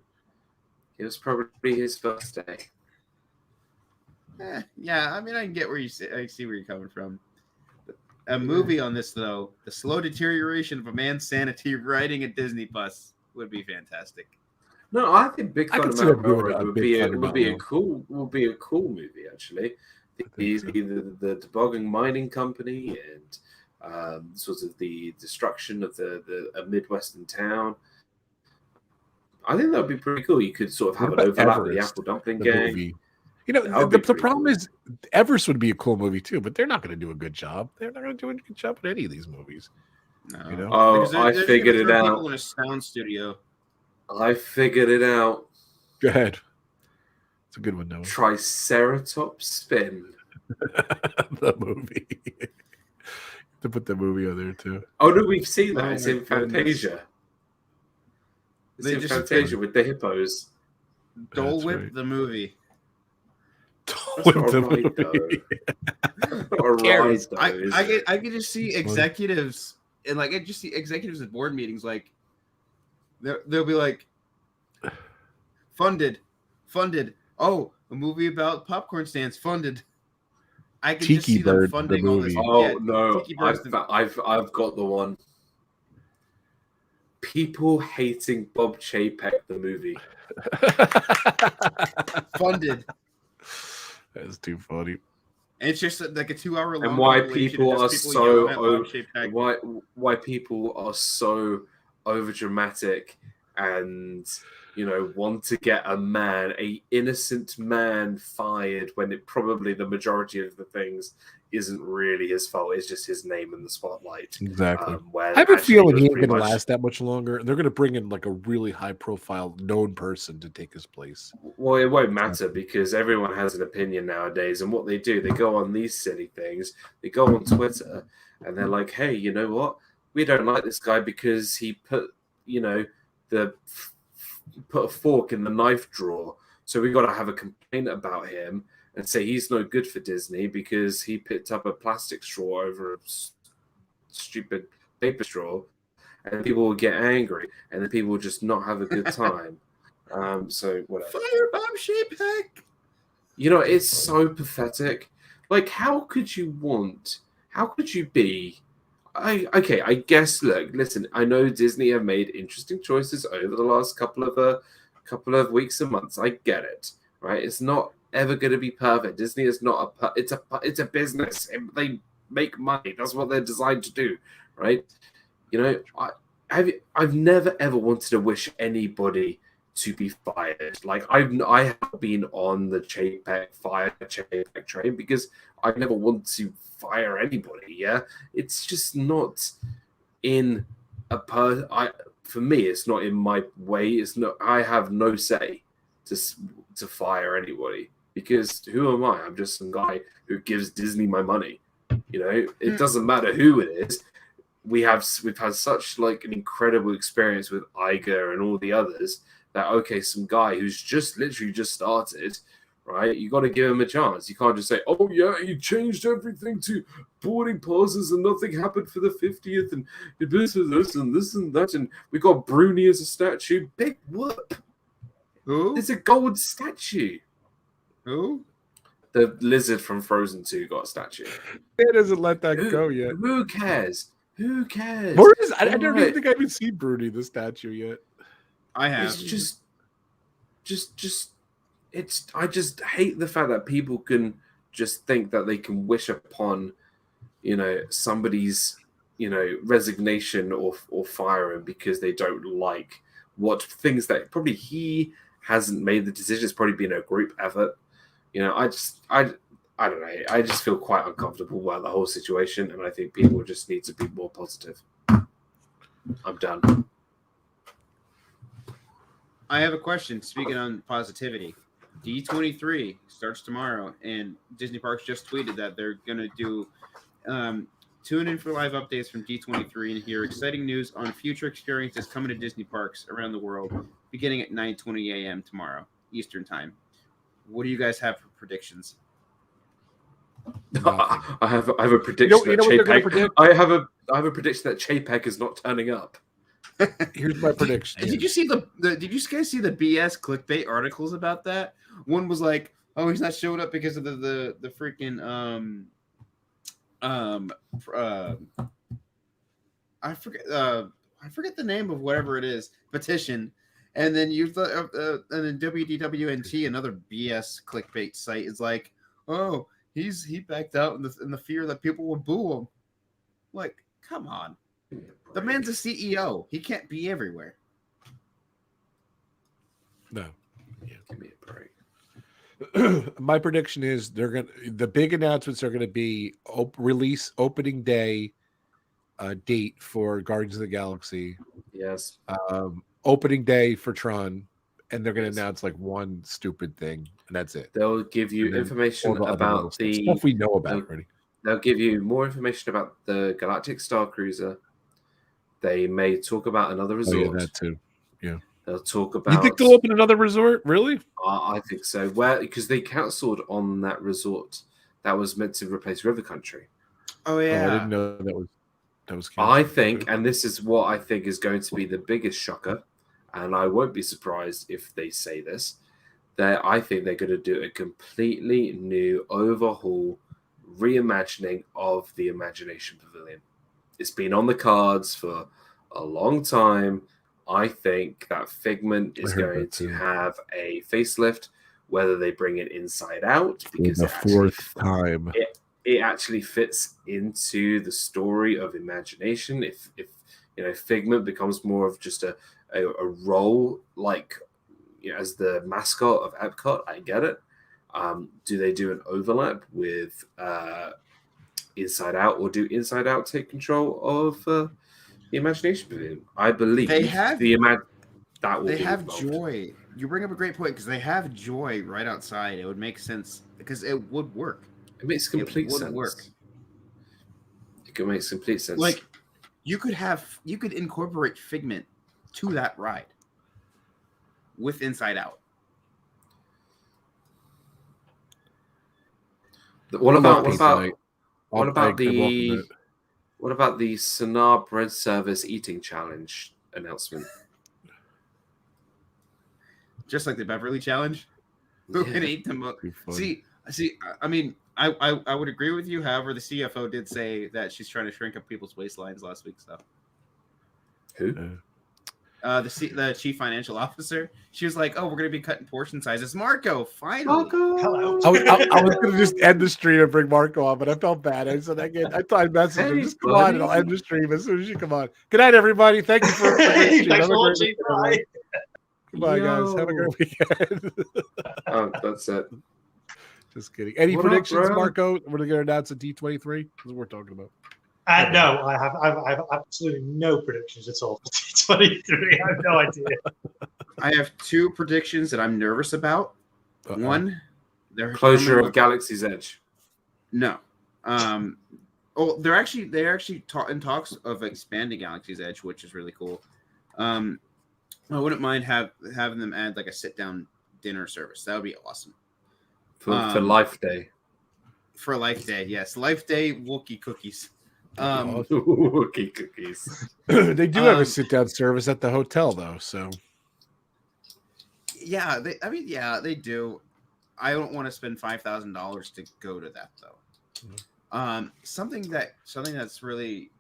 It was probably his first day. Yeah, I mean, I can get where I see where you're coming from. A movie on this, though, the slow deterioration of a man's sanity riding a Disney bus would be fantastic. No, I think Big Thunder Mountain Railroad would be a cool movie actually. The toboggan mining company and sort of the destruction of a Midwestern town. I think that would be pretty cool. You could sort of have an overlap with the Apple Dumpling Gang. Movie. You know, the problem is Everest would be a cool movie too, but they're not going to do a good job. They're not going to do a good job at any of these movies. No. You know? Oh, I figured it out. People in a sound studio. I figured it out. Go ahead. It's a good one, Noah. Triceratops Spin. The movie. To put the movie on there too. Oh no, we've seen that. Oh, It's in Fantasia. It's in Fantasia with the hippos. Dole Whip the movie. Dole Whip the movie. I could just see executives and like I just see executives at board meetings like they'll be like funded. Oh, a movie about popcorn stands funded. I can just see them funding all this. Oh no, I've got the one. People hating Bob Chapek the movie. Funded. That's too funny. And it's just like a 2-hour long. And why people are so why people are so over dramatic and want to get a innocent man fired when it probably the majority of the things isn't really his fault. It's just his name in the spotlight. Exactly. I have a feeling he ain't going to last that much longer. They're going to bring in like a really high profile known person to take his place. Well, it won't matter because everyone has an opinion nowadays. And what they do, they go on these silly things. They go on Twitter and they're like, hey, you know what? We don't like this guy because he put a fork in the knife drawer. So we got to have a complaint about him and say he's no good for Disney because he picked up a plastic straw over a stupid paper straw, and people will get angry, and then people will just not have a good time. So whatever. Fire Bob Chapek. It's so pathetic. Like, how could you be I guess. Look, listen. I know Disney have made interesting choices over the last couple of weeks and months. I get it, right? It's not ever going to be perfect. Disney is not it's a business. They make money. That's what they're designed to do, right? You know, I've never ever wanted to wish anybody to be fired. Like I have been on the fire Chapek train because I never want to fire anybody. Yeah, it's just not in for me. It's not in my way. It's not. I have no say to fire anybody because who am I? I'm just some guy who gives Disney my money. You know, it doesn't matter who it is. We've had such like an incredible experience with Iger and all the others that okay, some guy who's just literally just started, right? You got to give him a chance. You can't just say, "Oh yeah, he changed everything to boarding passes and nothing happened for the 50th and this and this and this and that and we got Bruni as a statue." Big whoop! Who? It's a gold statue. Who? The lizard from Frozen 2 got a statue. It doesn't let that go yet. Who cares? Who cares? Where is? I don't even think I even seen Bruni the statue yet. I have. It's it's. I just hate the fact that people can just think that they can wish upon, somebody's, resignation or firing because they don't like what things that probably he hasn't made the decision. It's probably been a group effort. I don't know. I just feel quite uncomfortable about the whole situation, and I think people just need to be more positive. I'm done. I have a question. Speaking on positivity, D23 starts tomorrow, and Disney Parks just tweeted that they're going to do tune in for live updates from D23 and hear exciting news on future experiences coming to Disney Parks around the world, beginning at 9:20 a.m. tomorrow Eastern Time. What do you guys have for predictions? I have a prediction. I have a prediction that Chapek is not turning up. Here's my prediction. Did you see did you guys see the BS clickbait articles about that? One was like, "Oh, he's not showing up because of the freaking I forget the name of whatever it is petition." And then and then WDWNT, another BS clickbait site, is like, "Oh, he backed out in the fear that people would boo him." Like, come on. The man's a CEO. He can't be everywhere. No. Yeah, give me a break. My prediction is the big announcements are gonna be release opening day date for Guardians of the Galaxy. Yes. Opening day for Tron, and they're gonna announce like one stupid thing, and that's it. They'll give you information about the stuff we know about already. They'll give you more information about the Galactic Star Cruiser. They may talk about another resort. Oh, yeah, that too. Yeah. They'll talk about. You think they'll open another resort? Really? I think so. Because they cancelled on that resort that was meant to replace River Country. Oh yeah. I didn't know that was canceled. I think, and this is what I think is going to be the biggest shocker, and I won't be surprised if they say this, that I think they're going to do a completely new overhaul, reimagining of the Imagination Pavilion. It's been on the cards for a long time. I think that Figment is going to have a facelift, whether they bring it inside out, because the fourth time it actually fits into the story of Imagination. If Figment becomes more of just a role, like as the mascot of Epcot, I get it. Do they do an overlap with Inside Out, or do Inside Out take control of the Imagination Pavilion? I believe they have Joy. You bring up a great point, because they have Joy right outside. It would make sense because it would work. It makes complete sense. It could make complete sense. Like you could incorporate Figment to that ride with Inside Out. What about the Sonar bread service eating challenge announcement? Just like the Beverly Challenge, who can eat the most? See. I mean, I would agree with you. However, the CFO did say that she's trying to shrink up people's waistlines last week. So Who? the chief financial officer, she was like, "Oh, we're going to be cutting portion sizes." Marco, finally. Hello. I was going to just end the stream and bring Marco on, but I felt bad. I said again, I thought I'd message him. Hey, Just come on, and I'll end the stream as soon as you come on. Good night, everybody. Thank you for Thanks Have a for great watching. weekend, Bye. everyone. Goodbye, guys. Have a great weekend. Oh, that's it. Just kidding. Any What up, predictions, bro? Marco? We're going to announce a D23. That's what we're talking about. No, I have absolutely no predictions at all for T23. I have no idea. I have two predictions that I'm nervous about. Uh-oh. One, they're Closure coming of Galaxy's Edge. No. They're actually in talks of expanding Galaxy's Edge, which is really cool. I wouldn't mind having them add like a sit down dinner service. That would be awesome. For Life Day. For Life Day, yes. Life Day Wookiee cookies. Wookiee cookies. They do have a sit down service at the hotel, though. So Yeah, they do. I don't want to spend $5,000 to go to that though. Something that's really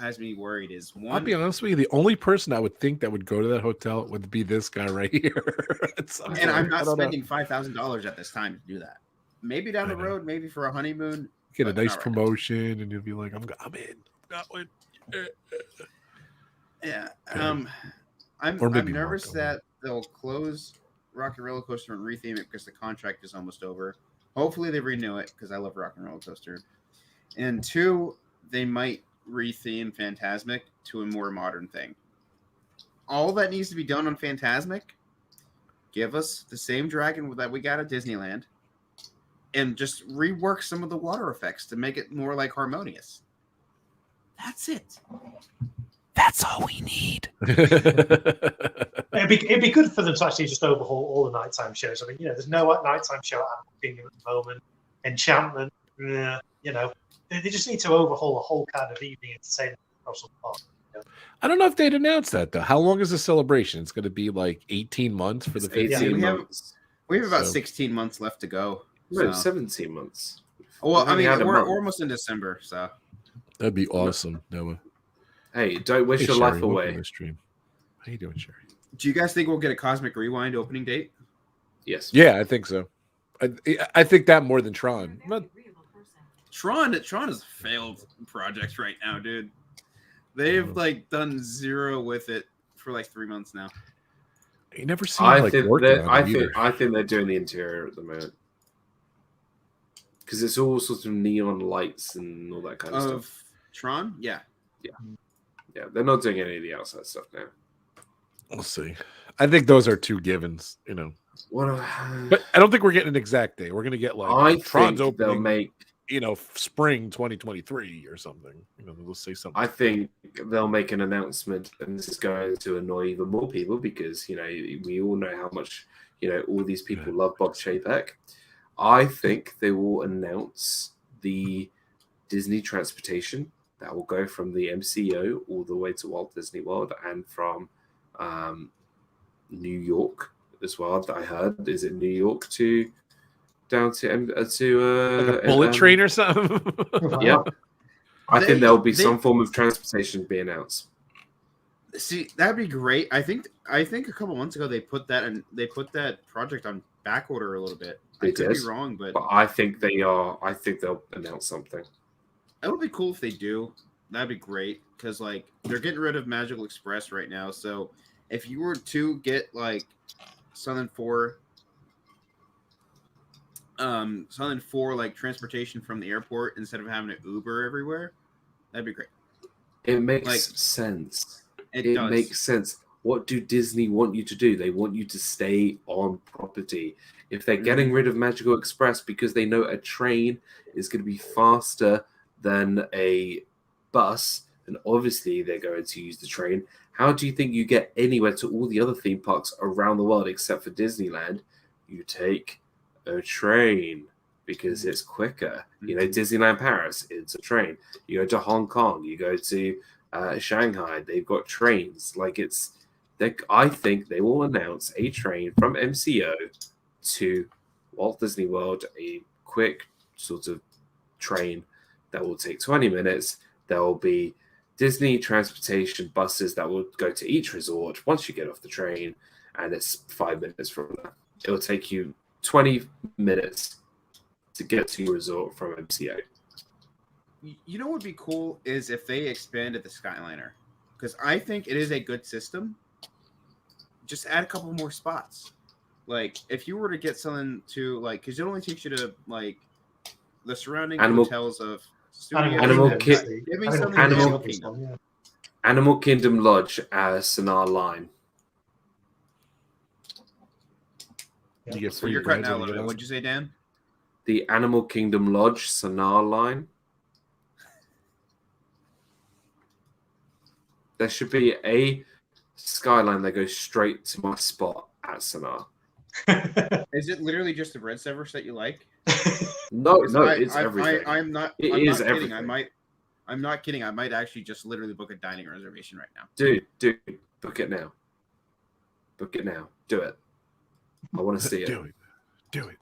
has me worried is one. I'll be honest with you, the only person I would think that would go to that hotel would be this guy right here. And I'm not spending $5,000 at this time to do that. Maybe down the road, maybe for a honeymoon. Get a but nice not right promotion, and you'll be like, I'm in. That one. Yeah. Or I'm maybe nervous Marco. that they'll close Rock and Roller Coaster and retheme it because the contract is almost over. Hopefully they renew it because I love Rock and Roller Coaster. And two, they might retheme Fantasmic to a more modern thing. All that needs to be done on Fantasmic, give us the same dragon that we got at Disneyland and just rework some of the water effects to make it more like Harmonious. That's it. That's all we need. It'd be good for them to actually just overhaul all the nighttime shows. I mean, there's no nighttime show at Animal Kingdom at the moment. Enchantment, they just need to overhaul the whole kind of evening entertainment across the park. I don't know if they'd announce that, though. How long is the celebration? It's going to be like 18 months for the 18 Yeah, months. We have about So- 16 months left to go. No, So- 17 months. Well, We've I only mean, had a we're month. almost in December, so. That'd be awesome, Noah. Hey, don't wish Hey, your Sherry, life welcome away. to the stream. How you doing, Sherry? Do you guys think we'll get a Cosmic Rewind opening date? Yes. Yeah, I think so. I think that more than Tron. But Tron is a failed project right now, dude. They've done zero with it for 3 months now. you never see I like think working that on it either. I think they're doing the interior at the moment because it's all sorts of neon lights and all that kind of Of stuff. Tron, yeah. Yeah, they're not doing any of the outside stuff now. We'll see. I think those are two givens, What? But I don't think we're getting an exact day. We're going to get I Tron's think they'll opening, make. spring 2023 or something. They'll say something. I think they'll make an announcement, and this is going to annoy even more people because we all know how much all these people love Bob Chapek. I think they will announce the Disney transportation that will go from the MCO all the way to Walt Disney World and from New York as well. I heard, is it New York to down to like a bullet train or something. Yeah, I think there'll be they- some form of transportation to be announced. See, that'd be great. I think a couple months ago they put that project on back order a little bit. I They could be did. wrong, but But I think they are. I think they'll announce something. it would be cool if they do. That'd be great because they're getting rid of Magical Express right now. So if you were to get Southern 4 transportation from the airport instead of having to Uber everywhere, that'd be great. It makes sense. It It does. makes sense. What do Disney want you to do? They want you to stay on property. If they're getting rid of Magical Express because they know a train is going to be faster than a bus, then obviously they're going to use the train. How do you think you get anywhere to all the other theme parks around the world except for Disneyland? You take a train because it's quicker. Disneyland Paris, it's a train. You go to Hong Kong, you go to Shanghai, they've got trains. I think they will announce a train from MCO to Walt Disney World, a quick sort of train that will take 20 minutes. There will be Disney transportation buses that will go to each resort once you get off the train, and it's 5 minutes from there. It will take you 20 minutes to get to your resort from MCO. You know what would be cool is if they expanded the Skyliner, because I think it is a good system. Just add a couple more spots. Like if you were to get someone to like, because it only takes you to like the surrounding hotels of Animal Kingdom. Animal Kingdom Lodge as Sanaa Line. You get So free you're cutting rides out a when you little get bit. out. What'd you say, Dan? The Animal Kingdom Lodge Sanaa Line. There should be a skyline that goes straight to my spot at Sanaa. Is it literally just the bread service that you like? No, it's everything. I'm not Everything. kidding. I'm not kidding. I might actually just literally book a dining reservation right now. Dude, book it now. Book it now. Do it. I want to see it. Do it.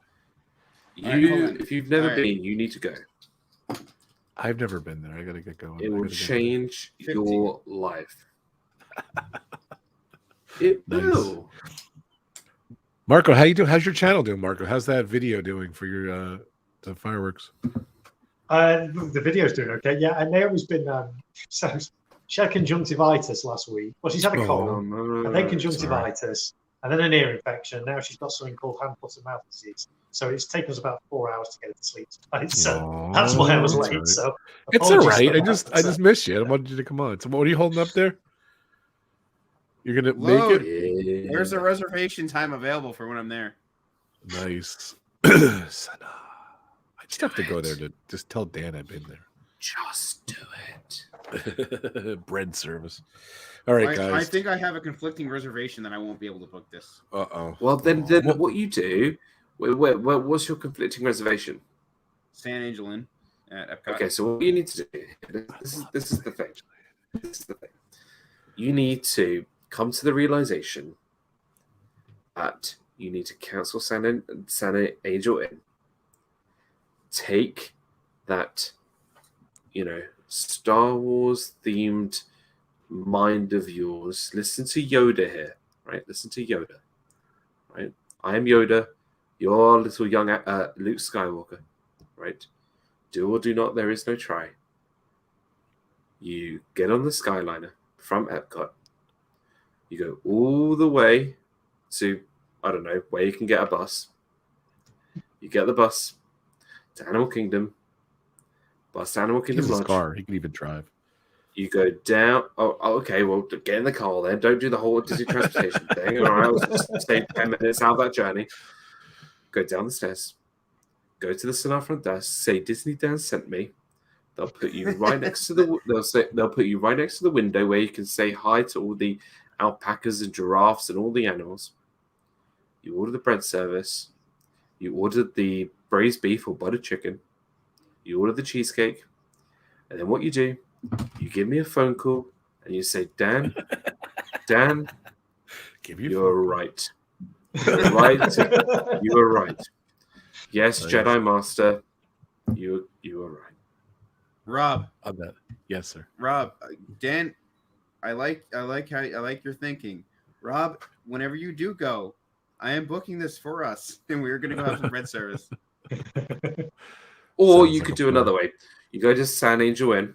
If you've never been, you need to go. I've never been there. I gotta get going. It will change your life. It will. Marco, how you doing? How's your channel doing, Marco? How's that video doing for your the fireworks? The video's doing okay. Yeah, and Naomi's been so she had conjunctivitis last week. Well, she's had a cold, and then conjunctivitis, and then an ear infection. Now she's got something called hand, foot, and mouth disease. So it's taken us about 4 hours to get her to sleep tonight. So that's why I was late. Right. So it's all right. I just missed you. I wanted you to come on. So what are you holding up there? You're gonna make it. There's a reservation time available for when I'm there. Nice. I just have to go there to just tell Dan I've been there. Just do it. Bread service. All right, guys. I think I have a conflicting reservation that I won't be able to book this. Well, then what you do? What's your conflicting reservation? San Angel Inn at Epcot. Okay, so what you need to do. This is the thing. This is the thing. You need to come to the realization that you need to cancel San Angel Inn. Take that, Star Wars themed mind of yours. Listen to Yoda here, right? Listen to Yoda, right? I am Yoda. You're little young Luke Skywalker, right? Do or do not, there is no try. You get on the Skyliner from Epcot. You go all the way to, I don't know, where you can get a bus. You get the bus to Animal Kingdom. Bus to Animal Kingdom Lodge. Car. He can even drive. You go down. Oh, okay. Well, get in the car then. Don't do the whole Disney transportation thing. All right, I'll just take 10 minutes out of that journey. Go down the stairs. Go to the Sanaa front desk. Say DizneyDan's sent me. They'll put you right next to the. They'll put you right next to the window where you can say hi to all the alpacas and giraffes and all the animals. You order the bread service. You order the braised beef or buttered chicken. You order the cheesecake. And then what you do, you give me a phone call and you say, Dan, you're right. You're right. You are right. Yes, Jedi Master, you are right. Rob. On that. Yes, sir. Rob, Dan, I like your thinking. Rob, whenever you do go, I am booking this for us, and we're going to go have some bread service. Or you could do another way. You go to San Angel Inn,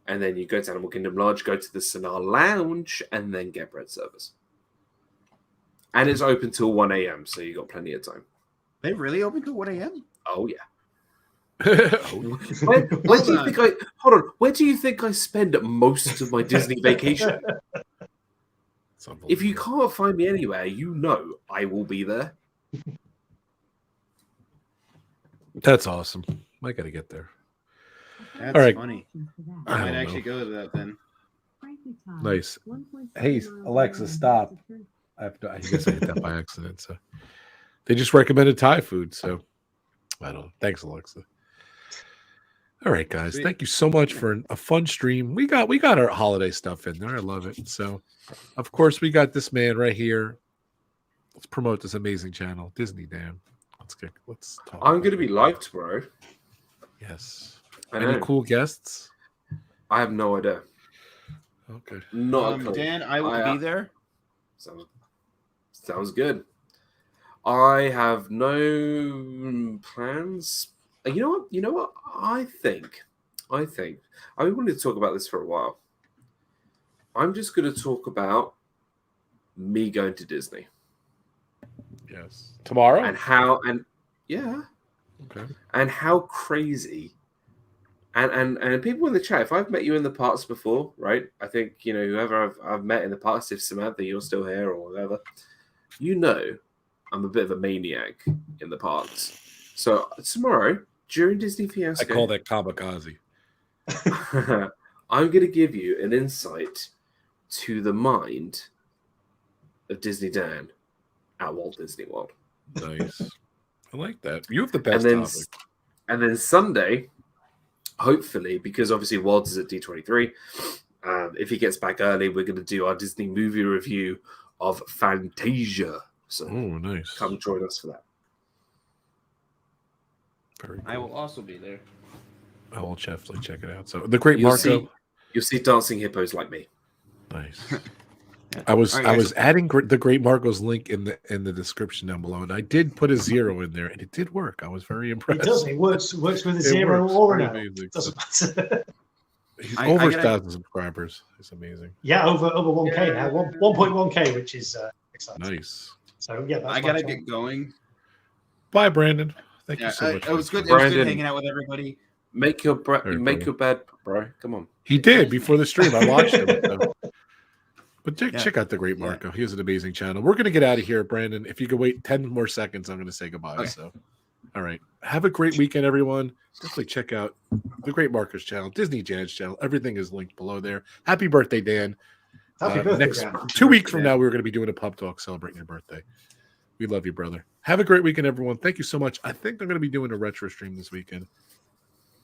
and then you go to Animal Kingdom Lodge, go to the Sanaa Lounge, and then get bread service. And it's open till 1 a.m., so you got plenty of time. They really open till 1 a.m.? Oh, yeah. Where do you think where do you think I spend most of my Disney vacation? If you can't find me anywhere, I will be there. That's awesome. I gotta get there. That's all right. Funny. I might actually go to that then. Nice. Hey, Alexa, stop. I guess I hit that by accident. So they just recommended Thai food. So I don't know. Thanks, Alexa. All right, guys. Sweet. Thank you so much for a fun stream. We got our holiday stuff in there. I love it. So, of course, we got this man right here. Let's promote this amazing channel, Disney Dan. Let's talk. I'm going to be live tomorrow. Yes. I Any know. cool guests? I have no idea. Okay. Not a clue. Dan, I will be there. Sounds good. I have no plans. You know what? I think. I've been wanting to talk about this for a while. I'm just going to talk about me going to Disney. Yes. Tomorrow? And how, and yeah. Okay. And how crazy. And people in the chat, if I've met you in the parks before, right? I think, whoever I've met in the parks, if Samantha, you're still here or whatever, I'm a bit of a maniac in the parks. So tomorrow, during Disney Fiasco, I call that kamikaze. I'm going to give you an insight to the mind of Disney Dan at Walt Disney World. Nice. I like that. You have the best topic. And then Sunday, hopefully, because obviously Walt is at D23, if he gets back early, we're going to do our Disney movie review of Fantasia. So nice. Come join us for that. Very cool. I will also be there. I will definitely check it out. So the Great You'll Marco. You'll see dancing hippos like me. Nice. I was adding the Great Marco's link in the description down below, and I did put a 0 in there, and it did work. I was very impressed. It does. It works with a 0 or an L. Doesn't matter. He's over 1,000 subscribers. It's amazing. Yeah, over 1K now. 1.1K, which is exciting. Nice. So yeah, that's I gotta get going. Bye, Brandon. Thank you so much. It was good. It Brandon, was good hanging out with everybody. Make your bed, bro. Come on. He did before the stream. I watched him. So. But check out the Great Marco. He has an amazing channel. We're gonna get out of here, Brandon. If you could wait 10 more seconds, I'm gonna say goodbye. Okay. So, all right. Have a great weekend, everyone. Definitely check out the Great Marco's channel, DizneyDan's channel. Everything is linked below there. Happy birthday, Dan. Happy birthday, next Dan. 2 weeks from now, we're going to be doing a pub talk celebrating your birthday. We love you, brother. Have a great weekend, everyone. Thank you so much. I think I'm going to be doing a retro stream this weekend.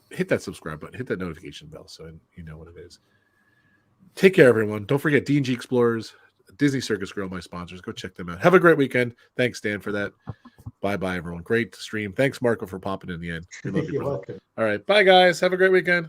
Hit that subscribe button. Hit that notification bell so you know what it is. Take care, everyone. Don't forget D&G Explorers, Disney Circus Grill, my sponsors. Go check them out. Have a great weekend. Thanks, Dan, for that. Bye-bye, everyone. Great stream. Thanks, Marco, for popping in the end. We love you, You're brother. welcome. All right. Bye, guys. Have a great weekend.